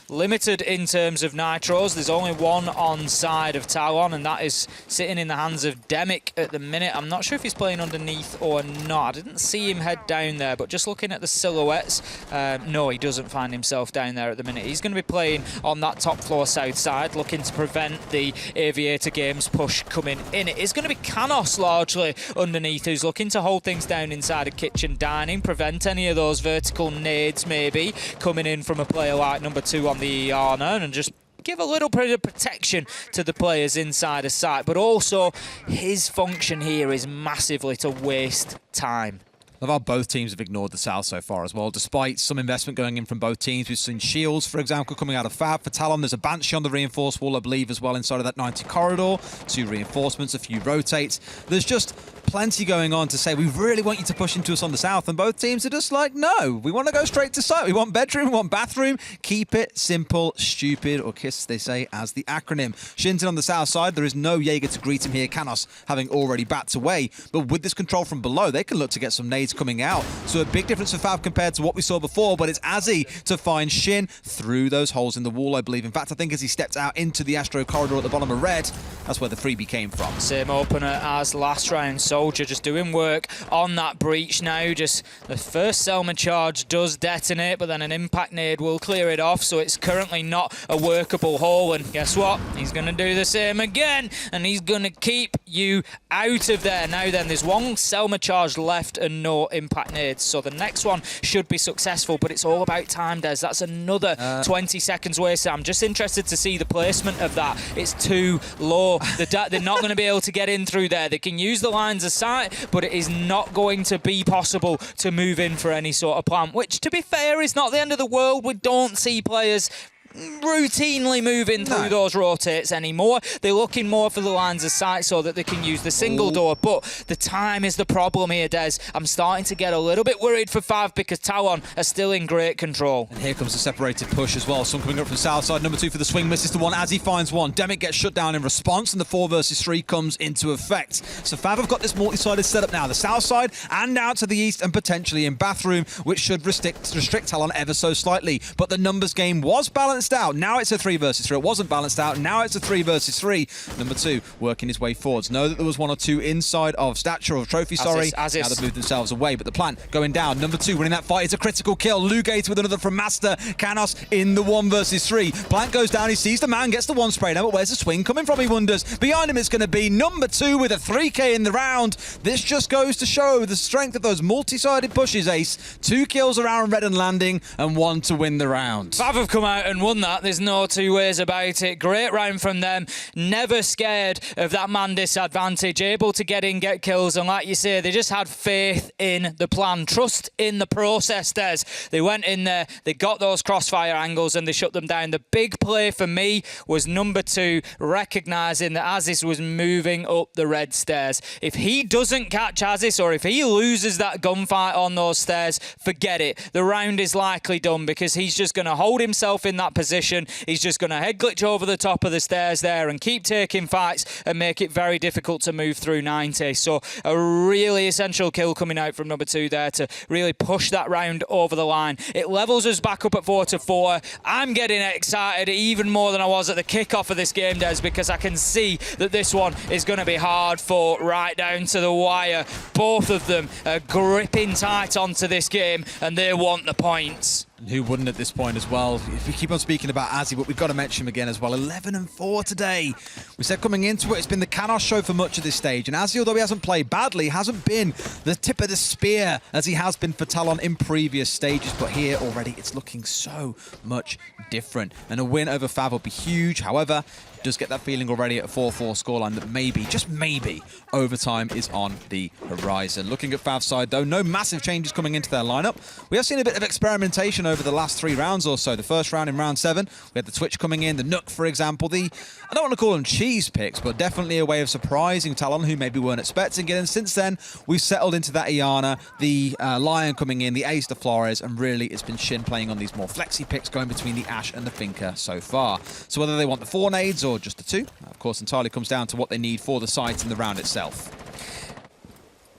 Speaker 5: limited in terms of nitros. There's only one on side of Talon, and that is sitting in the hands of Demic at the minute. I'm not sure if he's playing underneath or not. I didn't see him head down there, but just looking at the silhouettes, no, he doesn't find himself down there at the minute. He's going to be playing on that top floor south side, looking to prevent the Aviator Games push coming in. It is going to be Canos largely underneath, who's looking to hold things down inside of kitchen dining, prevent any of those vertical nades maybe coming in from a player like number 2 on the Iana, and just give a little bit of protection to the players inside a site. But also, his function here is massively to waste time.
Speaker 4: Love how both teams have ignored the south so far as well, despite some investment going in from both teams. We've seen shields, for example, coming out of FAV. For Talon, there's a Banshee on the reinforced wall, I believe, as well inside of that 90 corridor. 2 reinforcements, a few rotates. There's just plenty going on to say, we really want you to push into us on the south, and both teams are just like, no, we want to go straight to site. We want bedroom, we want bathroom. Keep it simple, stupid, or KISS, they say, as the acronym. Shin's in on the south side. There is no Jaeger to greet him here. Canos having already backed away. But with this control from below, they can look to get some nades coming out. So a big difference for FAV compared to what we saw before, but it's Azzy to find Shin through those holes in the wall, I believe. In fact, I think as he stepped out into the Astro corridor at the bottom of red, that's where the freebie came from.
Speaker 5: Same opener as last round. Soldier just doing work on that breach now. Just the first Selma charge does detonate, but then an impact nade will clear it off, so it's currently not a workable hole. And guess what? He's going to do the same again, and he's going to keep you out of there. Now then, there's one Selma charge left and no impact nades, so the next one should be successful, but it's all about time, Des. That's another 20 seconds wasted. I'm just interested to see the placement of that. It's too low. They're not going to be able to get in through there. They can use the lines of sight, but it is not going to be possible to move in for any sort of plant, which, to be fair, is not the end of the world. We don't see players routinely moving through those rotates anymore. They're looking more for the lines of sight so that they can use the single door, but the time is the problem here, Des. I'm starting to get a little bit worried for FAV because Talon are still in great control.
Speaker 4: And here comes the separated push as well. Some coming up from the south side. Number 2 for the swing misses the one as he finds one. Demic gets shut down in response, and the 4 versus 3 comes into effect. So FAV have got this multi-sided setup now. The south side and out to the east and potentially in bathroom, which should restrict Talon ever so slightly. But the numbers game was balanced out. Now it's a 3 versus 3. It wasn't balanced out. Now it's a 3 versus 3. Number 2 working his way forwards. Know that there was 1 or 2 inside of stature or trophy, sorry. Now they've moved themselves away, but the plan going down. Number 2 winning that fight is a critical kill. Lugate with another from Master. Canos in the 1 versus 3. Blank goes down. He sees the man, gets the 1 spray now, but where's the swing coming from? He wonders. Behind him it's going to be number 2 with a 3k in the round. This just goes to show the strength of those multi-sided pushes, Ace. 2 kills around red and landing and 1 to win the round.
Speaker 5: FAV have come out and won that. There's no two ways about it. Great round from them. Never scared of that man disadvantage. Able to get in, get kills. And like you say, they just had faith in the plan. Trust in the process, Des. They went in there, they got those crossfire angles and they shut them down. The big play for me was number 2, recognising that Aziz was moving up the red stairs. If he doesn't catch Aziz or if he loses that gunfight on those stairs, forget it. The round is likely done because he's just going to hold himself in that position. He's just going to head glitch over the top of the stairs there and keep taking fights and make it very difficult to move through 90. So a really essential kill coming out from number 2 there to really push that round over the line. It levels us back up at 4-4. I'm getting excited even more than I was at the kickoff of this game, Des, because I can see that this one is going to be hard fought right down to the wire. Both of them are gripping tight onto this game and they want the points.
Speaker 4: And who wouldn't at this point as well? If we keep on speaking about Azzy, but we've got to mention him again as well. 11-4 today. We said coming into it, it's been the Canos show for much of this stage. And Azzy, although he hasn't played badly, hasn't been the tip of the spear as he has been for Talon in previous stages. But here already, it's looking so much different. And a win over FAV will be huge. However, does get that feeling already at a 4-4 scoreline that maybe, just maybe, overtime is on the horizon. Looking at FAV's side, though, no massive changes coming into their lineup. We have seen a bit of experimentation over the last 3 rounds or so. The first round in round 7, we had the Twitch coming in, the Nook, for example. I don't want to call them cheese picks, but definitely a way of surprising Talon, who maybe weren't expecting it. And since then, we've settled into that Iana, the Lion coming in, the Ace, the Flores, and really it's been Shin playing on these more flexy picks going between the Ash and the Finker so far. So whether they want the 4 nades or just the 2, of course, entirely comes down to what they need for the site and the round itself.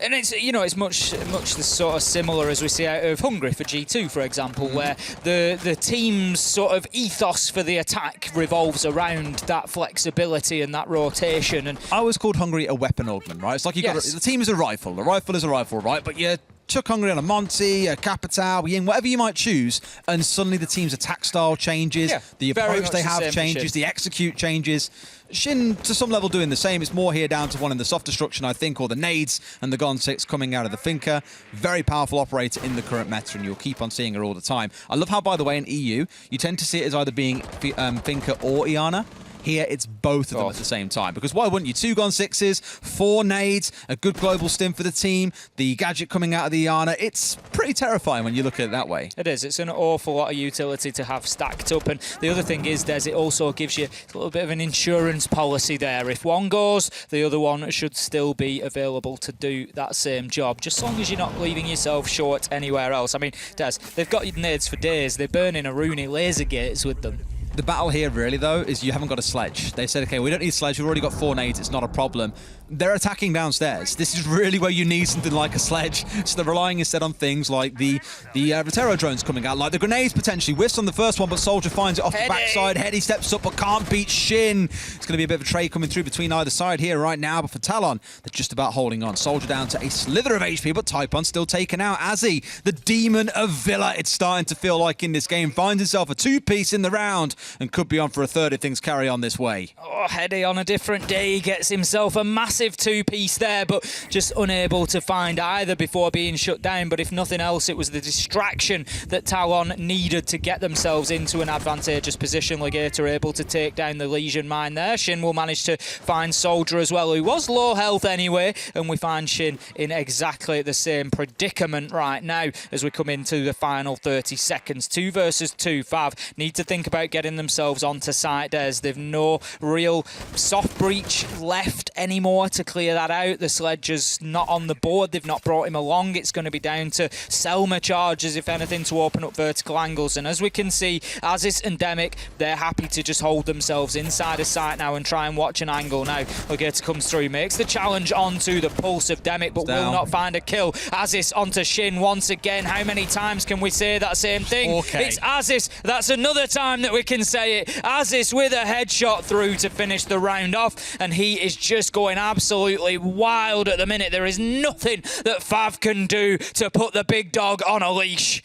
Speaker 5: And it's, you know, it's much the sort of similar as we see out of Hungary for G2, for example, where the team's sort of ethos for the attack revolves around that flexibility and that rotation. And
Speaker 4: I always called Hungary a weapon augment, right? It's like the team is a rifle. The rifle is a rifle, right? But you chuck Hungary on a Monty, a Capital, Ying, whatever you might choose, and suddenly the team's attack style changes, the approach they have changes, the execute changes. Shin, to some level, doing the same. It's more here down to one in the soft destruction, I think, or the nades and the Gon 6 coming out of the Finker. Very powerful operator in the current meta, and you'll keep on seeing her all the time. I love how, by the way, in EU, you tend to see it as either being Finker or Iana. Here, it's both of them at the same time. Because why wouldn't you? 2 Gon 6s, 4 nades, a good global stim for the team, the gadget coming out of the Iana. It's pretty terrifying when you look at it that way.
Speaker 5: It is. It's an awful lot of utility to have stacked up. And the other thing is, Des, it also gives you a little bit of an insurance policy there. If one goes, the other one should still be available to do that same job, just as long as you're not leaving yourself short anywhere else. I mean, Des, they've got nades for days. They're burning a Rooney laser gates with them.
Speaker 4: The battle here really, though, is you haven't got a sledge. They said, okay, we don't need sledge. We've already got 4 nades. It's not a problem. They're attacking downstairs. This is really where you need something like a sledge. So they're relying instead on things like the Rotero drones coming out, like the grenades potentially. Whiffs on the first one, but Soldier finds it off the backside. Heady steps up, but can't beat Shin. It's going to be a bit of a trade coming through between either side here right now, but for Talon, they're just about holding on. Soldier down to a slither of HP, but Typon still taken out. Azzy, the demon of Villa, it's starting to feel like in this game, finds himself a 2-piece in the round and could be on for a 3rd if things carry on this way.
Speaker 5: Oh, Heady on a different day, he gets himself a massive massive two-piece there, but just unable to find either before being shut down. But if nothing else, it was the distraction that Talon needed to get themselves into an advantageous position. Legator able to take down the Legion mine there. Shin will manage to find Soldier as well, who was low health anyway, and we find Shin in exactly the same predicament right now as we come into the final 30 seconds. 2 versus 2. FAV need to think about getting themselves onto site as they've no real soft breach left anymore to clear that out. The sledge is not on the board. They've not brought him along. It's going to be down to Selma charges, if anything, to open up vertical angles. And as we can see, Aziz and Demic, they're happy to just hold themselves inside a site now and try and watch an angle. Now Legator comes through, makes the challenge onto the pulse of Demic, but will not find a kill. Aziz onto Shin once again. How many times can we say that same thing?
Speaker 4: Okay.
Speaker 5: It's Aziz. That's another time that we can say it. Aziz with a headshot through to finish the round off, and he is just going absolutely wild at the minute. There is nothing that FAV can do to put the big dog on a leash.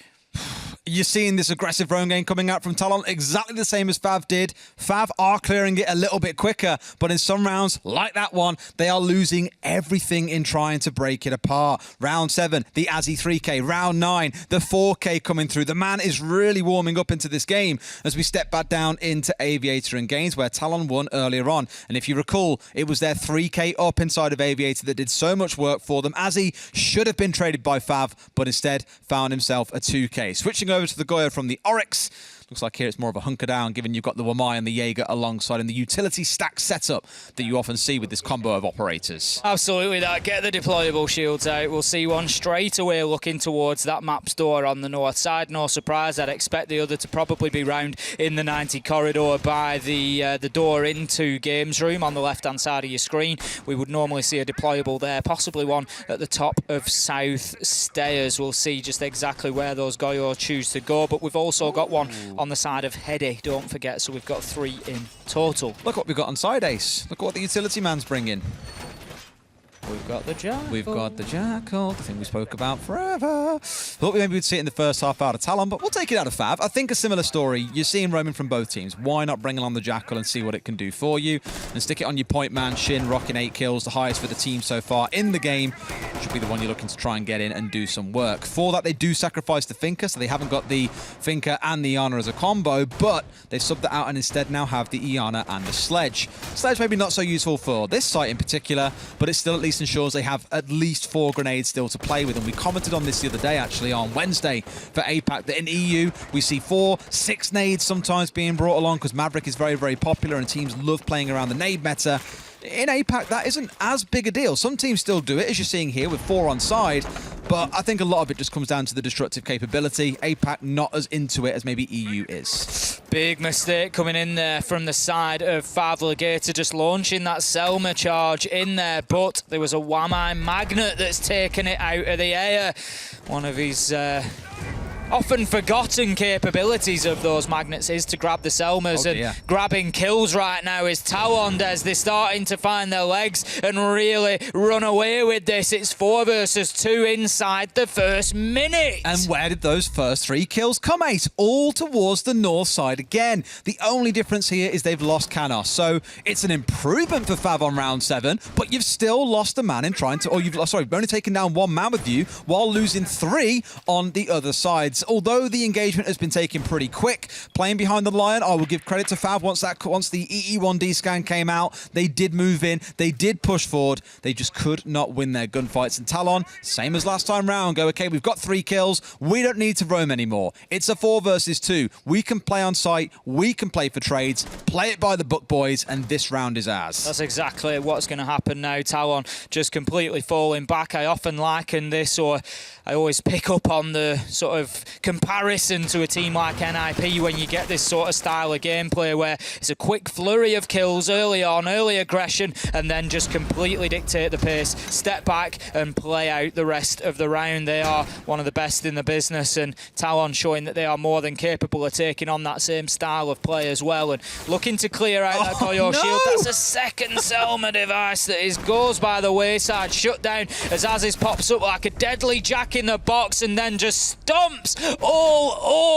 Speaker 4: You're seeing this aggressive roam game coming out from Talon, exactly the same as FAV did. FAV are clearing it a little bit quicker, but in some rounds, like that one, they are losing everything in trying to break it apart. Round 7, the Azzy 3K. Round 9, the 4K coming through. The man is really warming up into this game as we step back down into Aviator and Games, where Talon won earlier on. And if you recall, it was their 3K up inside of Aviator that did so much work for them. Azzy should have been traded by FAV, but instead found himself a 2K. Switching over to the Goya from the Oryx. Looks like here it's more of a hunker down, given you've got the Wamai and the Jaeger alongside in the utility stack setup that you often see with this combo of operators.
Speaker 5: Absolutely that. Get the deployable shields out. We'll see one straight away looking towards that map's door on the north side. No surprise, I'd expect the other to probably be round in the 90 corridor by the door into games room on the left-hand side of your screen. We would normally see a deployable there, possibly one at the top of South Stairs. We'll see just exactly where those Goyo choose to go, but we've also got one on the side of Hede, don't forget, so we've got 3 in total.
Speaker 4: Look what we've got on side ace. Look what the utility man's bringing.
Speaker 5: We've got the Jackal.
Speaker 4: We've got the Jackal, the thing we spoke about forever. Thought maybe we'd see it in the first half out of Talon, but we'll take it out of FAV. I think a similar story. You're seeing roaming from both teams. Why not bring along the Jackal and see what it can do for you? And stick it on your point man, Shin, rocking 8 kills, the highest for the team so far in the game. Should be the one you're looking to try and get in and do some work. For that, they do sacrifice the Finker, so they haven't got the Finker and the Iana as a combo, but they've subbed that out and instead now have the Iana and the Sledge. Sledge maybe not so useful for this site in particular, but it still at least ensures they have at least 4 grenades still to play with. And we commented on this the other day, actually, on Wednesday for APAC, that in EU, we see 4, 6 nades sometimes being brought along because Maverick is very, very popular and teams love playing around the nade meta. In APAC, that isn't as big a deal. Some teams still do it, as you're seeing here with 4 on side, but I think a lot of it just comes down to the destructive capability. APAC not as into it as maybe EU is.
Speaker 5: Big mistake coming in there from the side of FAV. Legator just launching that Selma charge in there, but there was a Wamai Magnet that's taken it out of the air. One of his often forgotten capabilities of those magnets is to grab the Selmas, and grabbing kills right now is Talon. They're starting to find their legs and really run away with this. It's 4 versus 2 inside the first minute.
Speaker 4: And where did those first 3 kills come, Ace? All towards the north side again. The only difference here is they've lost Canos, so it's an improvement for FAV on round 7, but you've still lost a man in trying to, or you've only taken down 1 man with you while losing 3 on the other sides. Although the engagement has been taken pretty quick, playing behind the Lion, I will give credit to FAV. Once the EE1D scan came out, they did move in, they did push forward, they just could not win their gunfights. And Talon, same as last time round, go, okay, we've got 3 kills, we don't need to roam anymore. It's a 4 versus 2. We can play on site, we can play for trades, play it by the book, boys, and this round is ours.
Speaker 5: That's exactly what's going to happen now. Talon just completely falling back. I often liken this, or I always pick up on the sort of comparison to a team like NIP when you get this sort of style of gameplay where it's a quick flurry of kills early on, early aggression, and then just completely dictate the pace, step back and play out the rest of the round. They are one of the best in the business, and Talon showing that they are more than capable of taking on that same style of play as well, and looking to clear out that Goyo shield. That's a second Selma device that goes by the wayside, shut down as Aziz pops up like a deadly jack in the box and then just stomps all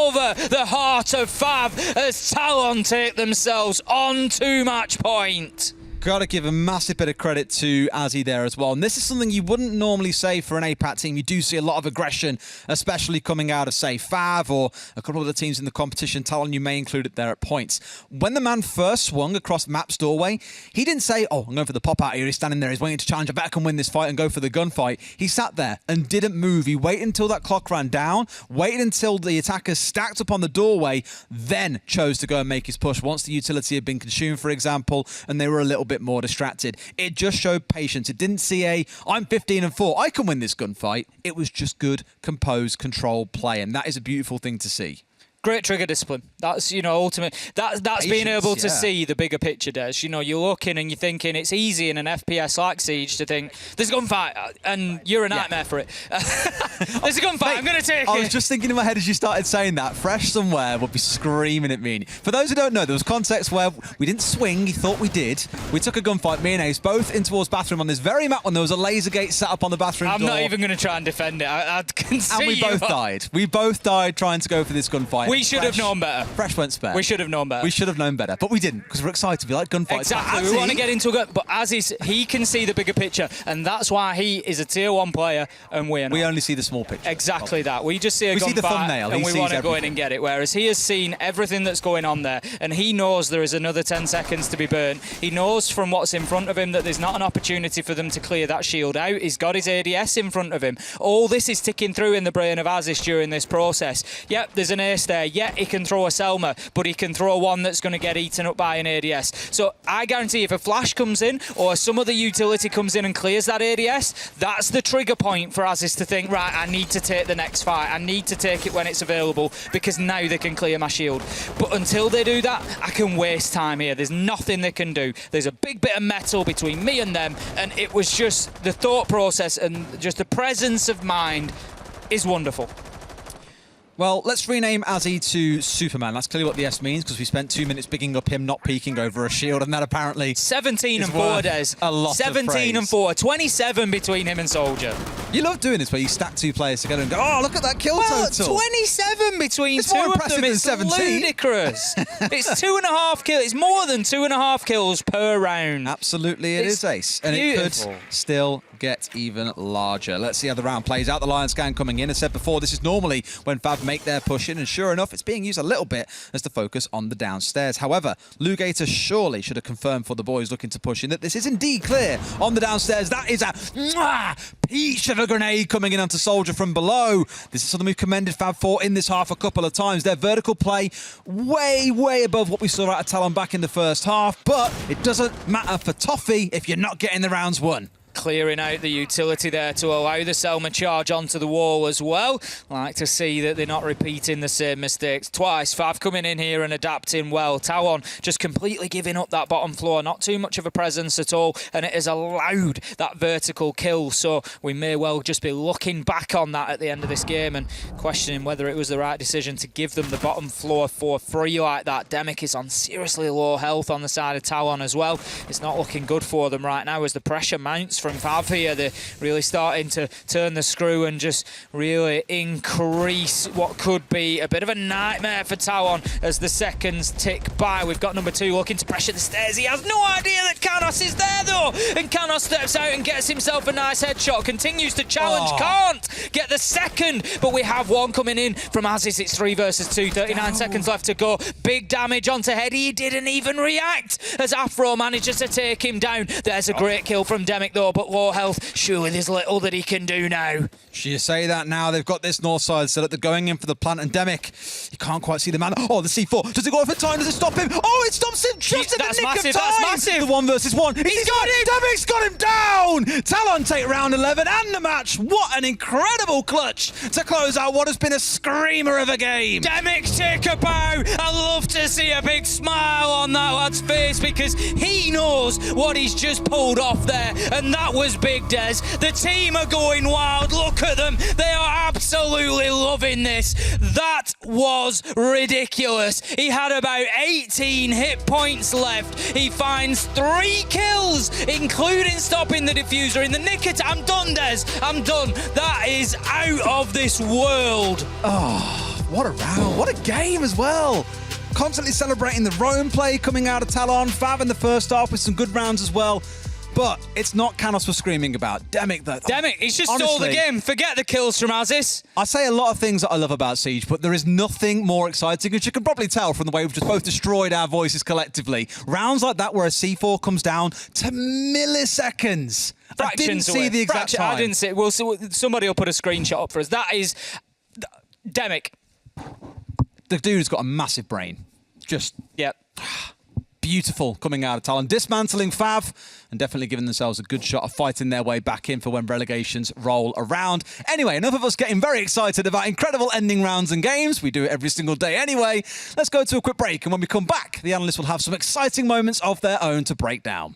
Speaker 5: over the heart of FAV as Talon take themselves on to match point.
Speaker 4: Got to give a massive bit of credit to Azzy there as well. And this is something you wouldn't normally say for an APAC team. You do see a lot of aggression, especially coming out of, say, FAV or a couple of the teams in the competition. Talon, you may include it there at points. When the man first swung across map's doorway, he didn't say, oh, I'm going for the pop out here. He's standing there. He's waiting to challenge. I better come win this fight and go for the gunfight. He sat there and didn't move. He waited until that clock ran down, waited until the attackers stacked up on the doorway, then chose to go and make his push once the utility had been consumed, for example, and they were a little bit more distracted. It just showed patience. It didn't see I'm 15-4, I can win this gunfight. It was just good, composed, controlled play, and that is a beautiful thing to see.
Speaker 5: Great trigger discipline. That's, ultimate. That's patience, being able to see the bigger picture, Des. You're looking and you're thinking it's easy in an FPS like Siege to think, there's a gunfight, and you're a nightmare for it. There's a gunfight, mate, I'm going to take it.
Speaker 4: I was just thinking in my head as you started saying that, Fresh somewhere would be screaming at me. For those who don't know, there was context where we didn't swing, he thought we did. We took a gunfight, me and Ace, both in towards bathroom on this very map when there was a laser gate set up on the bathroom door.
Speaker 5: I'm not even going to try and defend it. I can see
Speaker 4: and we both died. We both died trying to go for this gunfight.
Speaker 5: We should have known better.
Speaker 4: Fresh went spare.
Speaker 5: We should have known better.
Speaker 4: We should have known better, but we didn't because we're excited. We like gunfights.
Speaker 5: Exactly. We want to get into a gun, but he can see the bigger picture, and that's why he is a tier 1 player, and we're not.
Speaker 4: We only see the small picture.
Speaker 5: Exactly that. We just see a gunfight,
Speaker 4: the thumbnail.
Speaker 5: and we want to go in and get it. Whereas he has seen everything that's going on there, and he knows there is another 10 seconds to be burnt. He knows from what's in front of him that there's not an opportunity for them to clear that shield out. He's got his ADS in front of him. All this is ticking through in the brain of Aziz during this process. Yep, there's an ace there. Yeah, he can throw a Selma, but he can throw one that's going to get eaten up by an ADS. So I guarantee if a flash comes in or some other utility comes in and clears that ADS, that's the trigger point for Aziz to think, right, I need to take the next fight. I need to take it when it's available because now they can clear my shield. But until they do that, I can waste time here. There's nothing they can do. There's a big bit of metal between me and them, and it was just the thought process and just the presence of mind is wonderful.
Speaker 4: Well, let's rename Azzy to Superman. That's clearly what the S means because we spent 2 minutes bigging up him not peeking over a shield, and that apparently
Speaker 5: 17-4, Des.
Speaker 4: A lot
Speaker 5: 17-4, 27 between him and Soldier.
Speaker 4: You love doing this where you stack 2 players together and go, oh, look at that kill total.
Speaker 5: 27 between
Speaker 4: it's
Speaker 5: 2
Speaker 4: more
Speaker 5: of
Speaker 4: impressive
Speaker 5: them.
Speaker 4: than
Speaker 5: It's
Speaker 4: 17.
Speaker 5: ludicrous. It's 2.5 kills. It's more than 2.5 kills per round.
Speaker 4: Absolutely, it is, Ace. And
Speaker 5: beautiful.
Speaker 4: It could still get even larger. Let's see how the round plays out. The Lion scan coming in. As said before, this is normally when FAV make their push in, and sure enough, it's being used a little bit as the focus on the downstairs. However, Lugator surely should have confirmed for the boys looking to push in that this is indeed clear on the downstairs. That is a peach of a grenade coming in onto Soldier from below. This is something we've commended FAV for in this half a couple of times. Their vertical play way, way above what we saw out of Talon back in the first half, but it doesn't matter for Toffee if you're not getting the rounds won.
Speaker 5: Clearing out the utility there to allow the Selma charge onto the wall as well. Like to see that they're not repeating the same mistakes twice. FAV coming in here and adapting well. Talon just completely giving up that bottom floor. Not too much of a presence at all, and it has allowed that vertical kill. So we may well just be looking back on that at the end of this game and questioning whether it was the right decision to give them the bottom floor for free like that. Demic is on seriously low health on the side of Talon as well. It's not looking good for them right now as the pressure mounts from FAV here. They're really starting to turn the screw and just really increase what could be a bit of a nightmare for Talon as the seconds tick by. We've got number 2 looking to pressure the stairs. He has no idea that Canos is there though, and Canos steps out and gets himself a nice headshot. Continues to challenge, can't get the second, but we have one coming in from Aziz. It's 3 versus 2, 39 seconds left to go. Big damage onto Heady. He didn't even react as Afro manages to take him down. There's a great kill from Demic though, but low health. Surely there's little that he can do now.
Speaker 4: You say that now. They've got this north side set up. They're going in for the plant, and Demic, you can't quite see the man. Oh, the C4. Does it go off in time? Does it stop him? Oh, it stops him just in the nick
Speaker 5: massive,
Speaker 4: of time.
Speaker 5: that's massive.
Speaker 4: The 1 versus 1. He's got him. Demic's got him down. Talon take round 11 and the match. What an incredible clutch to close out what has been a screamer of a game.
Speaker 5: Demic take a bow. I love to see a big smile on that lad's face because he knows what he's just pulled off there, and that was big, Des. The team are going wild. Look at them. They are absolutely loving this. That was ridiculous. He had about 18 hit points left. He finds 3 kills, including stopping the diffuser in the nick of time. I'm done, Des. I'm done. That is out of this world.
Speaker 4: Oh, what a round. What a game as well. constantly celebrating the Roam play coming out of Talon. Fav in the first half with some good rounds as well. But it's not Canos we're screaming about. Demic, though.
Speaker 5: Demic, he's just stole the game. Forget the kills from Aziz.
Speaker 4: I say a lot of things that I love about Siege, but there is nothing more exciting, which you can probably tell from the way we've just both destroyed our voices collectively. Rounds like that where a C4 comes down to milliseconds. I didn't see the exact time.
Speaker 5: I didn't see it. Well, somebody will put a screenshot up for us. That is Demic.
Speaker 4: The dude's got a massive brain. Just...
Speaker 5: Yep.
Speaker 4: Beautiful coming out of Talon, dismantling Fav and definitely giving themselves a good shot of fighting their way back in for when relegations roll around. Anyway, enough of us getting very excited about incredible ending rounds and games. We do it every single day anyway. Let's go to a quick break, and when we come back, the analysts will have some exciting moments of their own to break down.